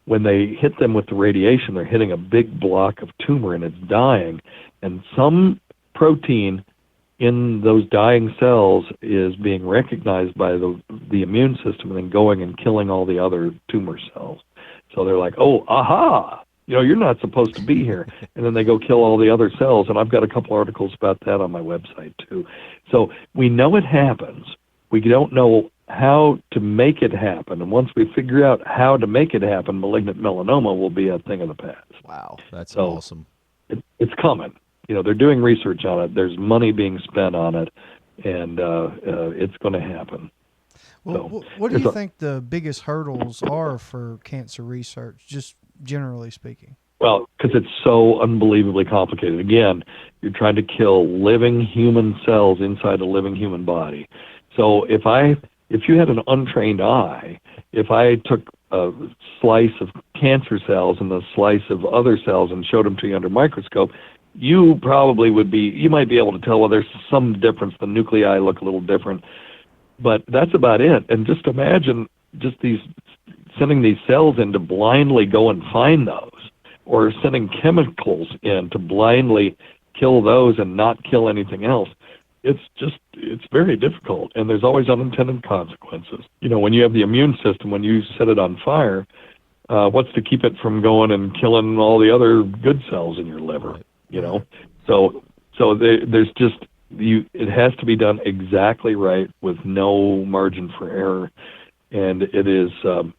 when they hit them with the radiation, they're hitting a big block of tumor, and it's dying. And some protein in those dying cells is being recognized by the immune system and then going and killing all the other tumor cells. So they're like, oh, aha, you're not supposed to be here. And then they go kill all the other cells. And I've got a couple articles about that on my website, too. So we know it happens. We don't know how to make it happen. And once we figure out how to make it happen, malignant melanoma will be a thing of the past. Wow, that's awesome. It's coming. They're doing research on it. There's money being spent on it, and it's going to happen. Well, So, what do you think the biggest hurdles are for cancer research, just generally speaking? Well, because it's so unbelievably complicated. Again, you're trying to kill living human cells inside a living human body. So if you had an untrained eye, if I took a slice of cancer cells and a slice of other cells and showed them to you under a microscope, you might be able to tell, well, there's some difference. The nuclei look a little different, but that's about it. And just imagine sending these cells in to blindly go and find those, or sending chemicals in to blindly kill those and not kill anything else. It's very difficult, and there's always unintended consequences. When you have the immune system, when you set it on fire, what's to keep it from going and killing all the other good cells in your liver? So there's it has to be done exactly right with no margin for error, and it is the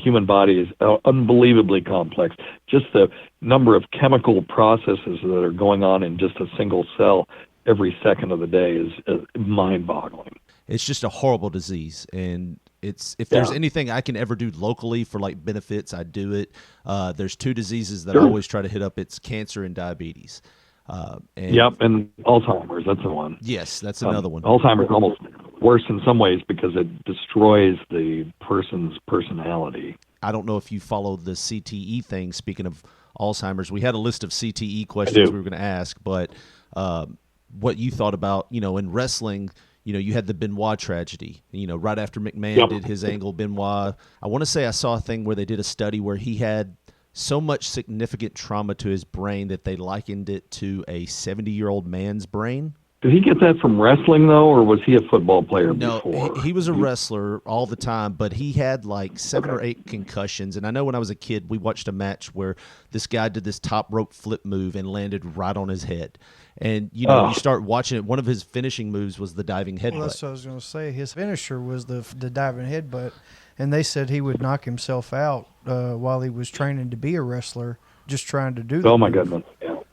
human body is unbelievably complex. Just the number of chemical processes that are going on in just a single cell every second of the day is mind-boggling. It's just a horrible disease, and if there's anything I can ever do locally for benefits, I do it. There's two diseases that I always try to hit up. It's cancer and diabetes. And Alzheimer's, that's the one. Yes, that's another one. Alzheimer's is almost worse in some ways because it destroys the person's personality. I don't know if you follow the CTE thing. Speaking of Alzheimer's, we had a list of CTE questions we were going to ask, but what you thought about, in wrestling, you had the Benoit tragedy, right after McMahon did his angle, Benoit. I want to say I saw a thing where they did a study where he had so much significant trauma to his brain that they likened it to a 70-year-old man's brain. Did he get that from wrestling, though, or was he a football player before? No, he was a wrestler all the time, but he had 7 or 8 concussions. And I know when I was a kid, we watched a match where this guy did this top rope flip move and landed right on his head. And, you start watching it. One of his finishing moves was the diving headbutt. Well, that's what I was going to say. His finisher was the diving headbutt. And they said he would knock himself out while he was training to be a wrestler, just trying to do that. Oh, my goodness.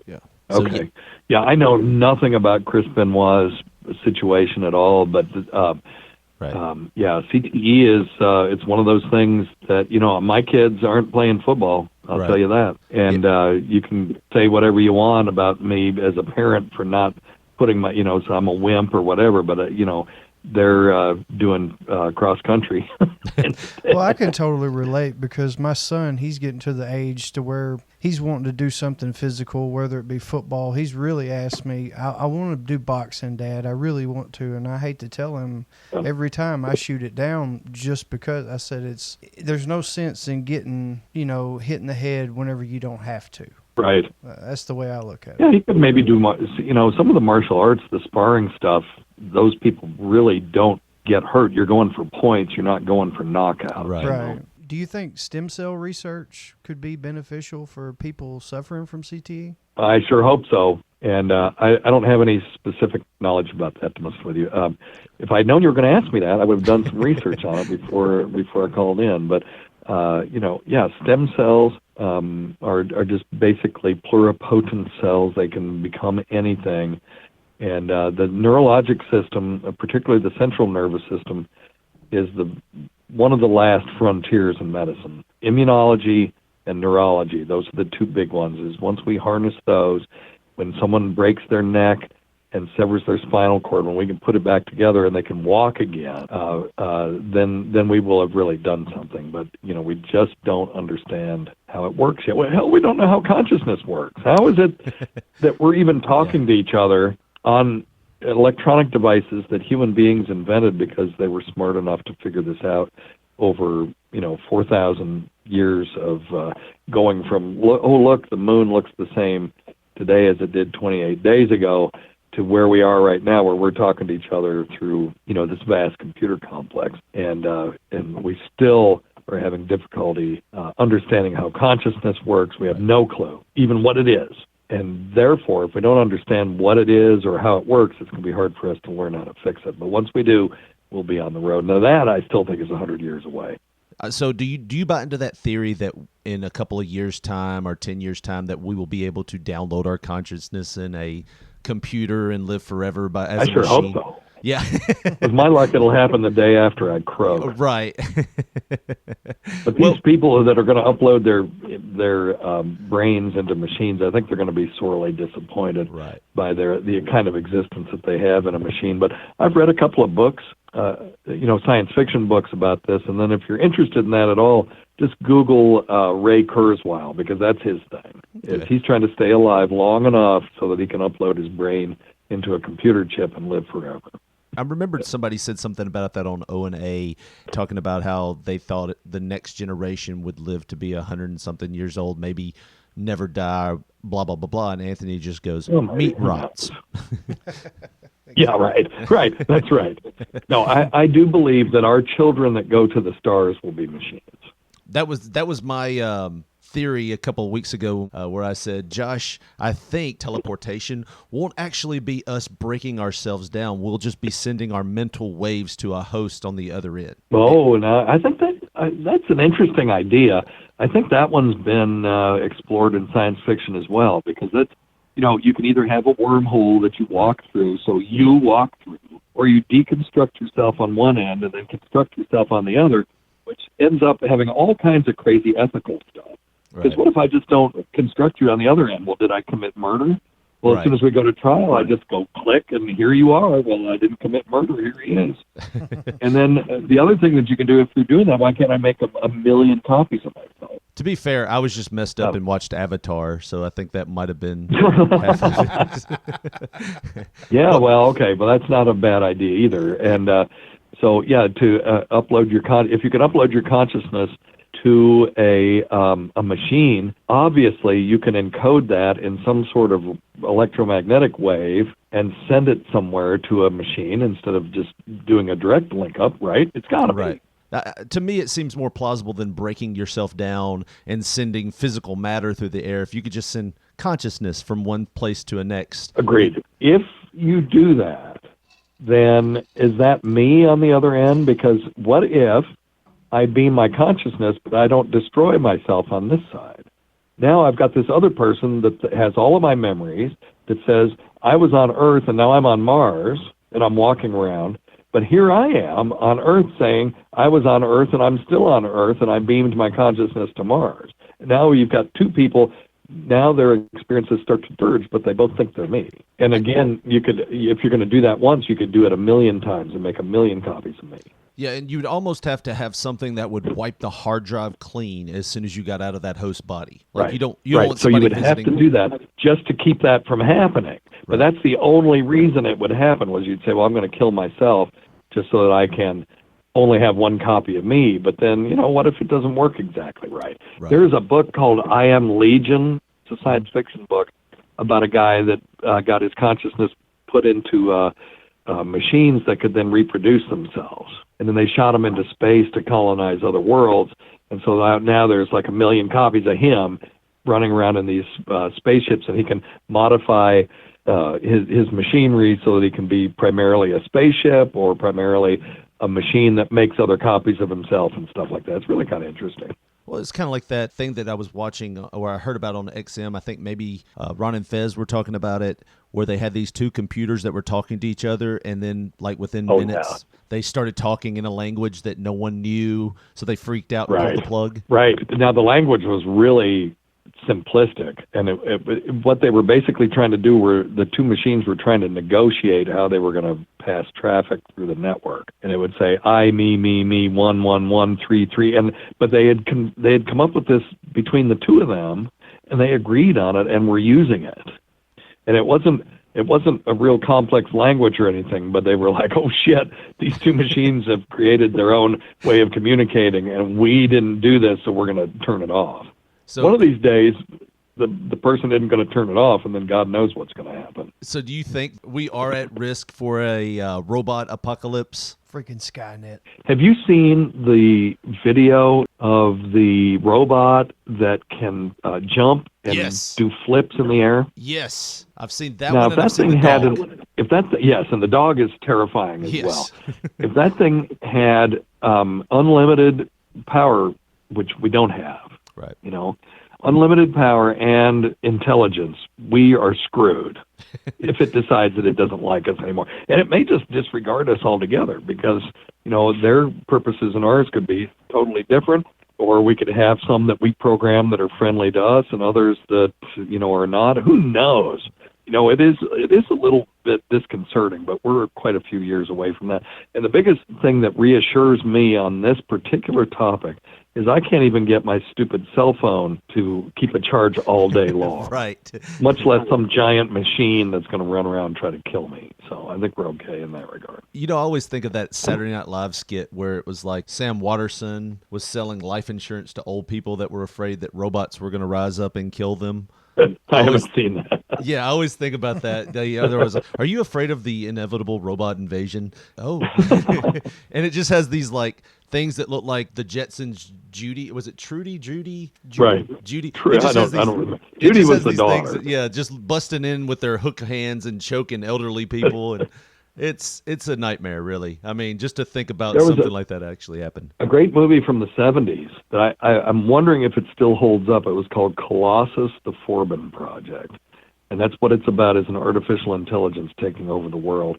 Yeah. Okay. Yeah, I know nothing about Chris Benoit's situation at all, but CTE is it's one of those things that my kids aren't playing football. I'll tell you that. And you can say whatever you want about me as a parent for not putting my so I'm a wimp or whatever, but they're doing cross country. Well, I can totally relate because my son, he's getting to the age to where he's wanting to do something physical, whether it be football. He's really asked me, I want to do boxing, Dad. I really want to. And I hate to tell him every time I shoot it down just because I said there's no sense in getting, hitting the head whenever you don't have to. Right. That's the way I look at it. Yeah, he could maybe do, some of the martial arts, the sparring stuff, those people really don't get hurt. You're going for points. You're not going for knockout. Right. Do you think stem cell research could be beneficial for people suffering from CTE? I sure hope so. And I don't have any specific knowledge about that, to be honest with you. If I'd known you were going to ask me that, I would have done some research on it before I called in. But, stem cells are just basically pluripotent cells. They can become anything. And the neurologic system, particularly the central nervous system, is one of the last frontiers in medicine. Immunology and neurology, those are the two big ones. Is once we harness those, when someone breaks their neck and severs their spinal cord, when we can put it back together and they can walk again, then we will have really done something. But we just don't understand how it works yet. Well, hell, we don't know how consciousness works. How is it that we're even talking to each other on electronic devices that human beings invented because they were smart enough to figure this out over 4,000 years of going from look, the moon looks the same today as it did 28 days ago, to where we are right now, where we're talking to each other through this vast computer complex, and we still are having difficulty understanding how consciousness works. We have no clue even what it is. And therefore, if we don't understand what it is or how it works, it's going to be hard for us to learn how to fix it. But once we do, we'll be on the road. Now, that I still think is 100 years away. So do you buy into that theory that in a couple of years' time or 10 years' time that we will be able to download our consciousness in a computer and live forever as a sure machine? Hope so. Yeah. With my luck, it'll happen the day after I croak. Right. But these people that are going to upload their brains into machines, I think they're going to be sorely disappointed by the kind of existence that they have in a machine. But I've read a couple of books, science fiction books about this. And then if you're interested in that at all, just Google Ray Kurzweil, because that's his thing. Okay. He's trying to stay alive long enough so that he can upload his brain into a computer chip and live forever. I remembered somebody said something about that on O&A, talking about how they thought the next generation would live to be 100 and something years old, maybe never die, blah, blah, blah, blah. And Anthony just goes, meat rots. Yeah, right. That's right. No, I do believe that our children that go to the stars will be machines. That was my theory a couple of weeks ago, where I said, Josh, I think teleportation won't actually be us breaking ourselves down. We'll just be sending our mental waves to a host on the other end. Oh, and I think that's an interesting idea. I think that one's been explored in science fiction as well, because that's, you can either have a wormhole that you walk through, so you walk through, or you deconstruct yourself on one end and then construct yourself on the other, which ends up having all kinds of crazy ethical stuff. Because what if I just don't construct you on the other end? Well, did I commit murder? Well, as soon as we go to trial, I just go click, and here you are. Well, I didn't commit murder. Here he is. And then the other thing that you can do, if you're doing that, why can't I make a million copies of myself? To be fair, I was just messed up and watched Avatar, so I think that might have been half of it. Yeah, well, okay, but that's not a bad idea either. And to upload if you can upload your consciousness to a machine, obviously you can encode that in some sort of electromagnetic wave and send it somewhere to a machine instead of just doing a direct link up, right? It's got to be. To me, it seems more plausible than breaking yourself down and sending physical matter through the air. If you could just send consciousness from one place to a next. Agreed. If you do that, then is that me on the other end? Because what if I beam my consciousness, but I don't destroy myself on this side? Now I've got this other person that has all of my memories that says, I was on Earth and now I'm on Mars and I'm walking around. But here I am on Earth saying, I was on Earth and I'm still on Earth and I beamed my consciousness to Mars. Now you've got two people. Now their experiences start to diverge, but they both think they're me. And again, you could, if you're going to do that once, you could do it 1,000,000 times and make 1,000,000 copies of me. Yeah, and you'd almost have to have something that would wipe the hard drive clean as soon as you got out of that host body. Like you don't want so you would visiting. have to do that just to keep that from happening. But that's the only reason it would happen, was you'd say, well, I'm going to kill myself just so that I can only have one copy of me. But then, what if it doesn't work exactly right? There's a book called I Am Legion. It's a science fiction book about a guy that got his consciousness put into machines that could then reproduce themselves. And then they shot him into space to colonize other worlds. And so now there's like 1,000,000 copies of him running around in these spaceships, and he can modify his machinery so that he can be primarily a spaceship or primarily a machine that makes other copies of himself and stuff like that. It's really kind of interesting. Well, it's kind of like that thing that I was watching or I heard about on XM. I think maybe Ron and Fez were talking about it, where they had these two computers that were talking to each other, and then like within minutes, they started talking in a language that no one knew, so they freaked out and pulled the plug. Right. Now, the language was really simplistic, and what they were basically trying to do were the two machines were trying to negotiate how they were going to pass traffic through the network, and it would say I, me, 11133, but they had come up with this between the two of them, and they agreed on it and were using it, and it wasn't a real complex language or anything, but they were like, oh shit, these two machines have created their own way of communicating, and we didn't do this, so we're going to turn it off. So one of these days, the person isn't going to turn it off, and then God knows what's going to happen. So do you think we are at risk for a robot apocalypse? Freaking Skynet. Have you seen the video of the robot that can jump and do flips in the air? Yes, I've seen that now, one. Now, if that thing yes, and the dog is terrifying as well. If that thing had unlimited power, which we don't have, right? You know, unlimited power and intelligence, we are screwed if it decides that it doesn't like us anymore. And it may just disregard us altogether because, you know, their purposes and ours could be totally different, or we could have some that we program that are friendly to us and others that, you know, are not. Who knows? You know, it is a little bit disconcerting, but we're quite a few years away from that. And the biggest thing that reassures me on this particular topic is I can't even get my stupid cell phone to keep a charge all day long. Right. Much less some giant machine that's going to run around and try to kill me. So I think we're okay in that regard. You know, I always think of that Saturday Night Live skit where it was like Sam Waterston was selling life insurance to old people that were afraid that robots were going to rise up and kill them. I haven't seen that. Yeah, I always think about that. There was, are you afraid of the inevitable robot invasion? Oh. And it just has these like things that look like the Jetsons. Judy, was it Trudy? Judy? Right. Judy. I don't remember. Judy was the daughter. Just busting in with their hook hands and choking elderly people, and it's a nightmare, really. I mean, just to think about something like that actually happened. A great movie from the 70s that I'm wondering if it still holds up. It was called Colossus: The Forbin Project, and that's what it's about: is an artificial intelligence taking over the world.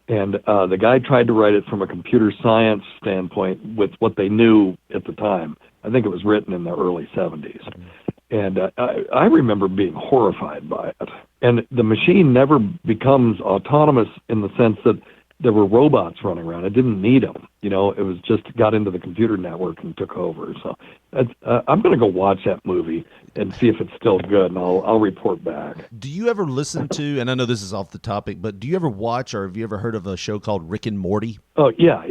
And the guy tried to write it from a computer science standpoint with what they knew at the time. I think it was written in the early 70s. And I remember being horrified by it. And the machine never becomes autonomous in the sense that there were robots running around. It didn't need them. You know, it was just got into the computer network and took over. So I'm going to go watch that movie and see if it's still good, and I'll report back. Do you ever listen to, and I know this is off the topic, but do you ever watch or have you ever heard of a show called Rick and Morty? Oh, yeah.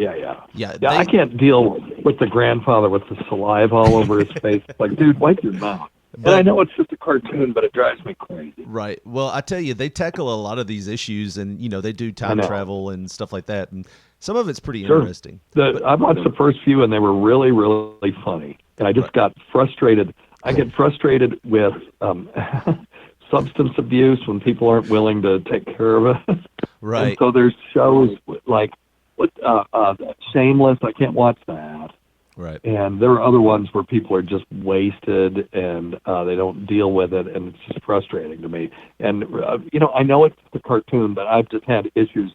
I can't deal with the grandfather with the saliva all over his face. It's like, dude, wipe your mouth. And I know it's just a cartoon, but it drives me crazy. Right. Well, I tell you, they tackle a lot of these issues, and, you know, they do time travel and stuff like that, and some of it's pretty interesting. I watched the first few, and they were really, really funny. And I just got frustrated. I get frustrated with substance abuse when people aren't willing to take care of it. Right. And so there's shows like Shameless. I can't watch that. Right. And there are other ones where people are just wasted and they don't deal with it, and it's just frustrating to me. And, you know, I know it's a cartoon, but I've just had issues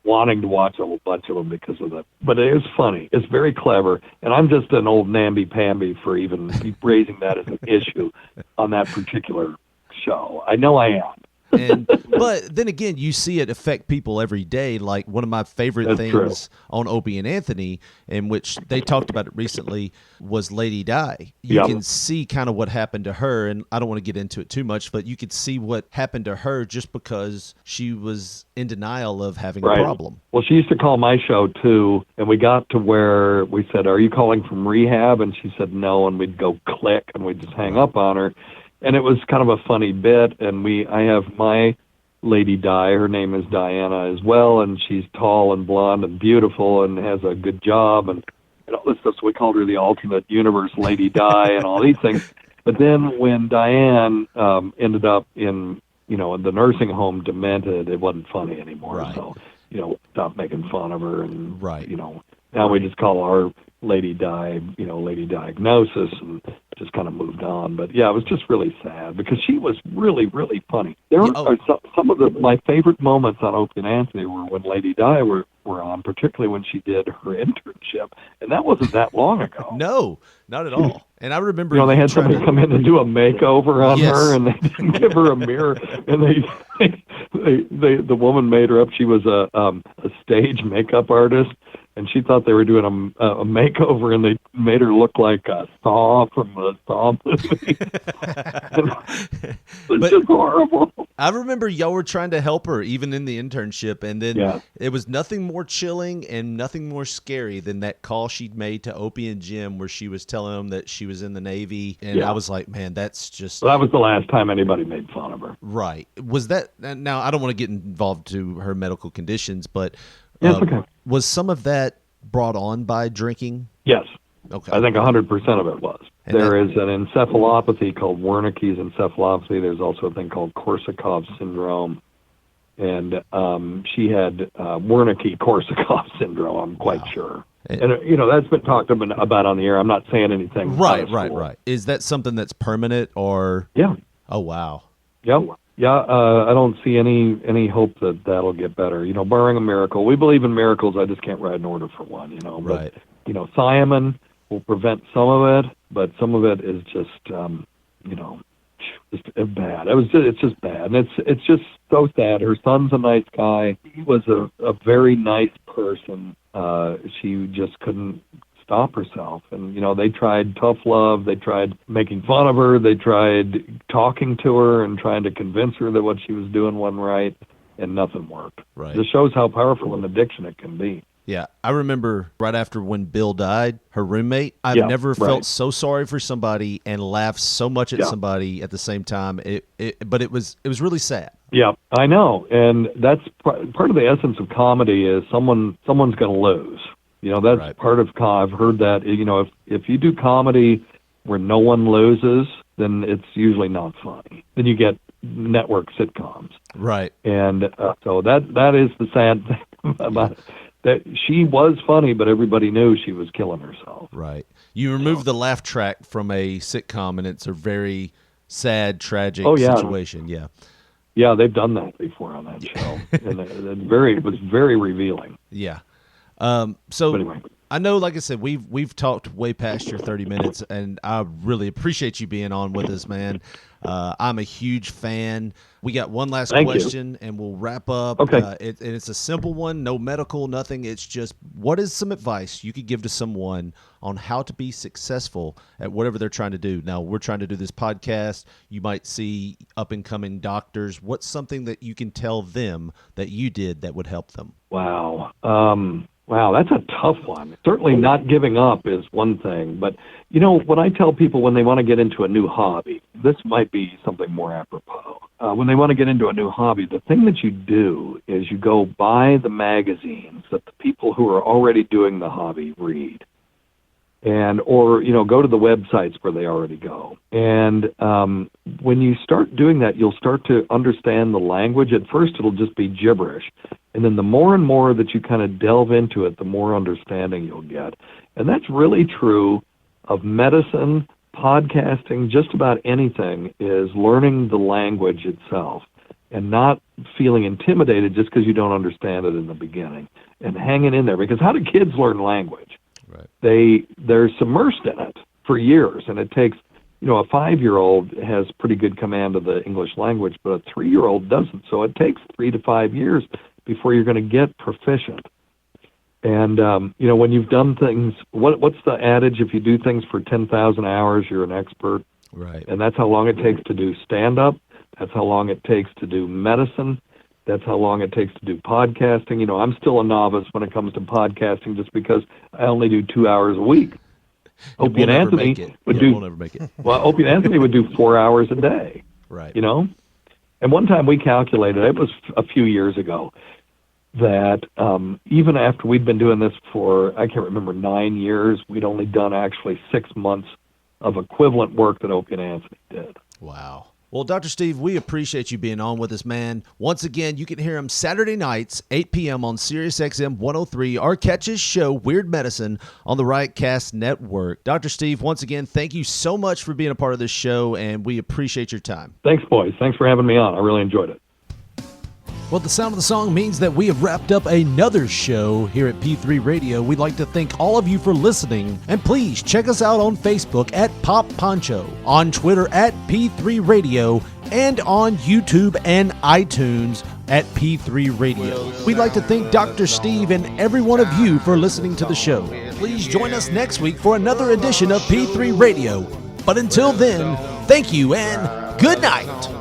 wanting to watch a whole bunch of them because of that. But it is funny. It's very clever. And I'm just an old namby-pamby for even raising that as an issue on that particular show. I know I am. But then again, you see it affect people every day. Like one of my favorite things on Opie and Anthony, in which they talked about it recently, was Lady Di. You can see kind of what happened to her, and I don't want to get into it too much, but you could see what happened to her just because she was in denial of having a problem. Well, she used to call my show too, and we got to where we said, "Are you calling from rehab?" And she said no, and we'd go click, and we'd just hang up on her. And it was kind of a funny bit, and I have my Lady Di, her name is Diana as well, and she's tall and blonde and beautiful and has a good job, and all this stuff, so we called her the alternate universe Lady Di and all these things. But then when Diane ended up in the nursing home demented, it wasn't funny anymore. Right. So, stopped making fun of her, and, now we just call our Lady Di, Lady Diagnosis, and just kind of moved on. But yeah, it was just really sad because she was really, really funny. There are some of my favorite moments on Opie and Anthony were when Lady Di were on, particularly when she did her internship, and that wasn't that long ago. No, not at all. And I remember, they had somebody come in and do a makeover on Yes. her, and they didn't give her a mirror, and the woman made her up. She was a stage makeup artist, and she thought they were doing a makeover, and they made her look like a Saw from the Saw movie. It's just horrible. I remember y'all were trying to help her even in the internship, and then it was nothing more chilling and nothing more scary than that call she'd made to Opie and Jim where she was telling them that she was in the Navy, and I was like, man, that's just... Well, that was the last time anybody made fun of her. Right. Was that... Now, I don't want to get involved to her medical conditions, but okay. Was some of that brought on by drinking? Yes. Okay. I think 100% of it was. And there is an encephalopathy called Wernicke's encephalopathy. There's also a thing called Korsakoff syndrome. And she had Wernicke-Korsakoff syndrome, I'm quite sure. And, that's been talked about on the air. I'm not saying anything. Right. Is that something that's permanent or? Yeah. Oh, wow. Yep. Yeah, I don't see any hope that that'll get better. Barring a miracle. We believe in miracles. I just can't write an order for one, Right. But, thiamine will prevent some of it, but some of it is just, just bad. It's just bad. And it's just so sad. Her son's a nice guy. He was a very nice person. She just couldn't stop herself. And, they tried tough love. They tried making fun of her. They tried talking to her and trying to convince her that what she was doing wasn't right, and nothing worked. Right. It shows how powerful an addiction it can be. Yeah, I remember right after when Bill died, her roommate, I've never felt so sorry for somebody and laughed so much at somebody at the same time. But it was really sad. Yeah, I know. And that's part of the essence of comedy is someone's going to lose. That's part of I've heard that, if you do comedy where no one loses, then it's usually not funny. Then you get network sitcoms. Right. And so that is the sad thing about it. That she was funny, but everybody knew she was killing herself. Right. You remove the laugh track from a sitcom, and it's a very sad, tragic situation. Yeah. Yeah, they've done that before on that show, and it was very revealing. Yeah. So anyway. I know, like I said, we've talked way past your 30 minutes, and I really appreciate you being on with us, man. I'm a huge fan. We got one last question, and we'll wrap up. Okay. And it's a simple one, no medical, nothing. It's just, what is some advice you could give to someone on how to be successful at whatever they're trying to do? Now, we're trying to do this podcast. You might see up-and-coming doctors. What's something that you can tell them that you did that would help them? Wow. Wow, that's a tough one. Certainly not giving up is one thing. But, when I tell people when they want to get into a new hobby, this might be something more apropos. When they want to get into a new hobby, the thing that you do is you go buy the magazines that the people who are already doing the hobby read. Or go to the websites where they already go. And when you start doing that, you'll start to understand the language. At first, it'll just be gibberish. And then the more and more that you kind of delve into it, the more understanding you'll get. And that's really true of medicine, podcasting, just about anything, is learning the language itself and not feeling intimidated just because you don't understand it in the beginning, and hanging in there. Because how do kids learn language? Right. They're submersed in it for years, and it takes, a 5-year-old has pretty good command of the English language, but a 3-year-old doesn't. So it takes 3 to 5 years before you're going to get proficient. And, when you've done things, what's the adage? If you do things for 10,000 hours, you're an expert. Right. And that's how long it takes to do stand-up. That's how long it takes to do medicine. That's how long it takes to do podcasting. I'm still a novice when it comes to podcasting just because I only do 2 hours a week. Opie and Anthony won't ever make it. Well, Opie and Anthony would do 4 hours a day. Right. And one time we calculated, it was a few years ago, that even after we'd been doing this for, I can't remember, 9 years, we'd only done actually 6 months of equivalent work that Opie and Anthony did. Wow. Well, Dr. Steve, we appreciate you being on with us, man. Once again, you can hear him Saturday nights, 8 p.m. on SiriusXm 103, or catch his show, Weird Medicine, on the Riotcast Network. Dr. Steve, once again, thank you so much for being a part of this show, and we appreciate your time. Thanks, boys. Thanks for having me on. I really enjoyed it. Well, the sound of the song means that we have wrapped up another show here at P3 Radio. We'd like to thank all of you for listening. And please check us out on Facebook at Pop Poncho, on Twitter at P3 Radio, and on YouTube and iTunes at P3 Radio. We'd like to thank Dr. Steve and every one of you for listening to the show. Please join us next week for another edition of P3 Radio. But until then, thank you and good night.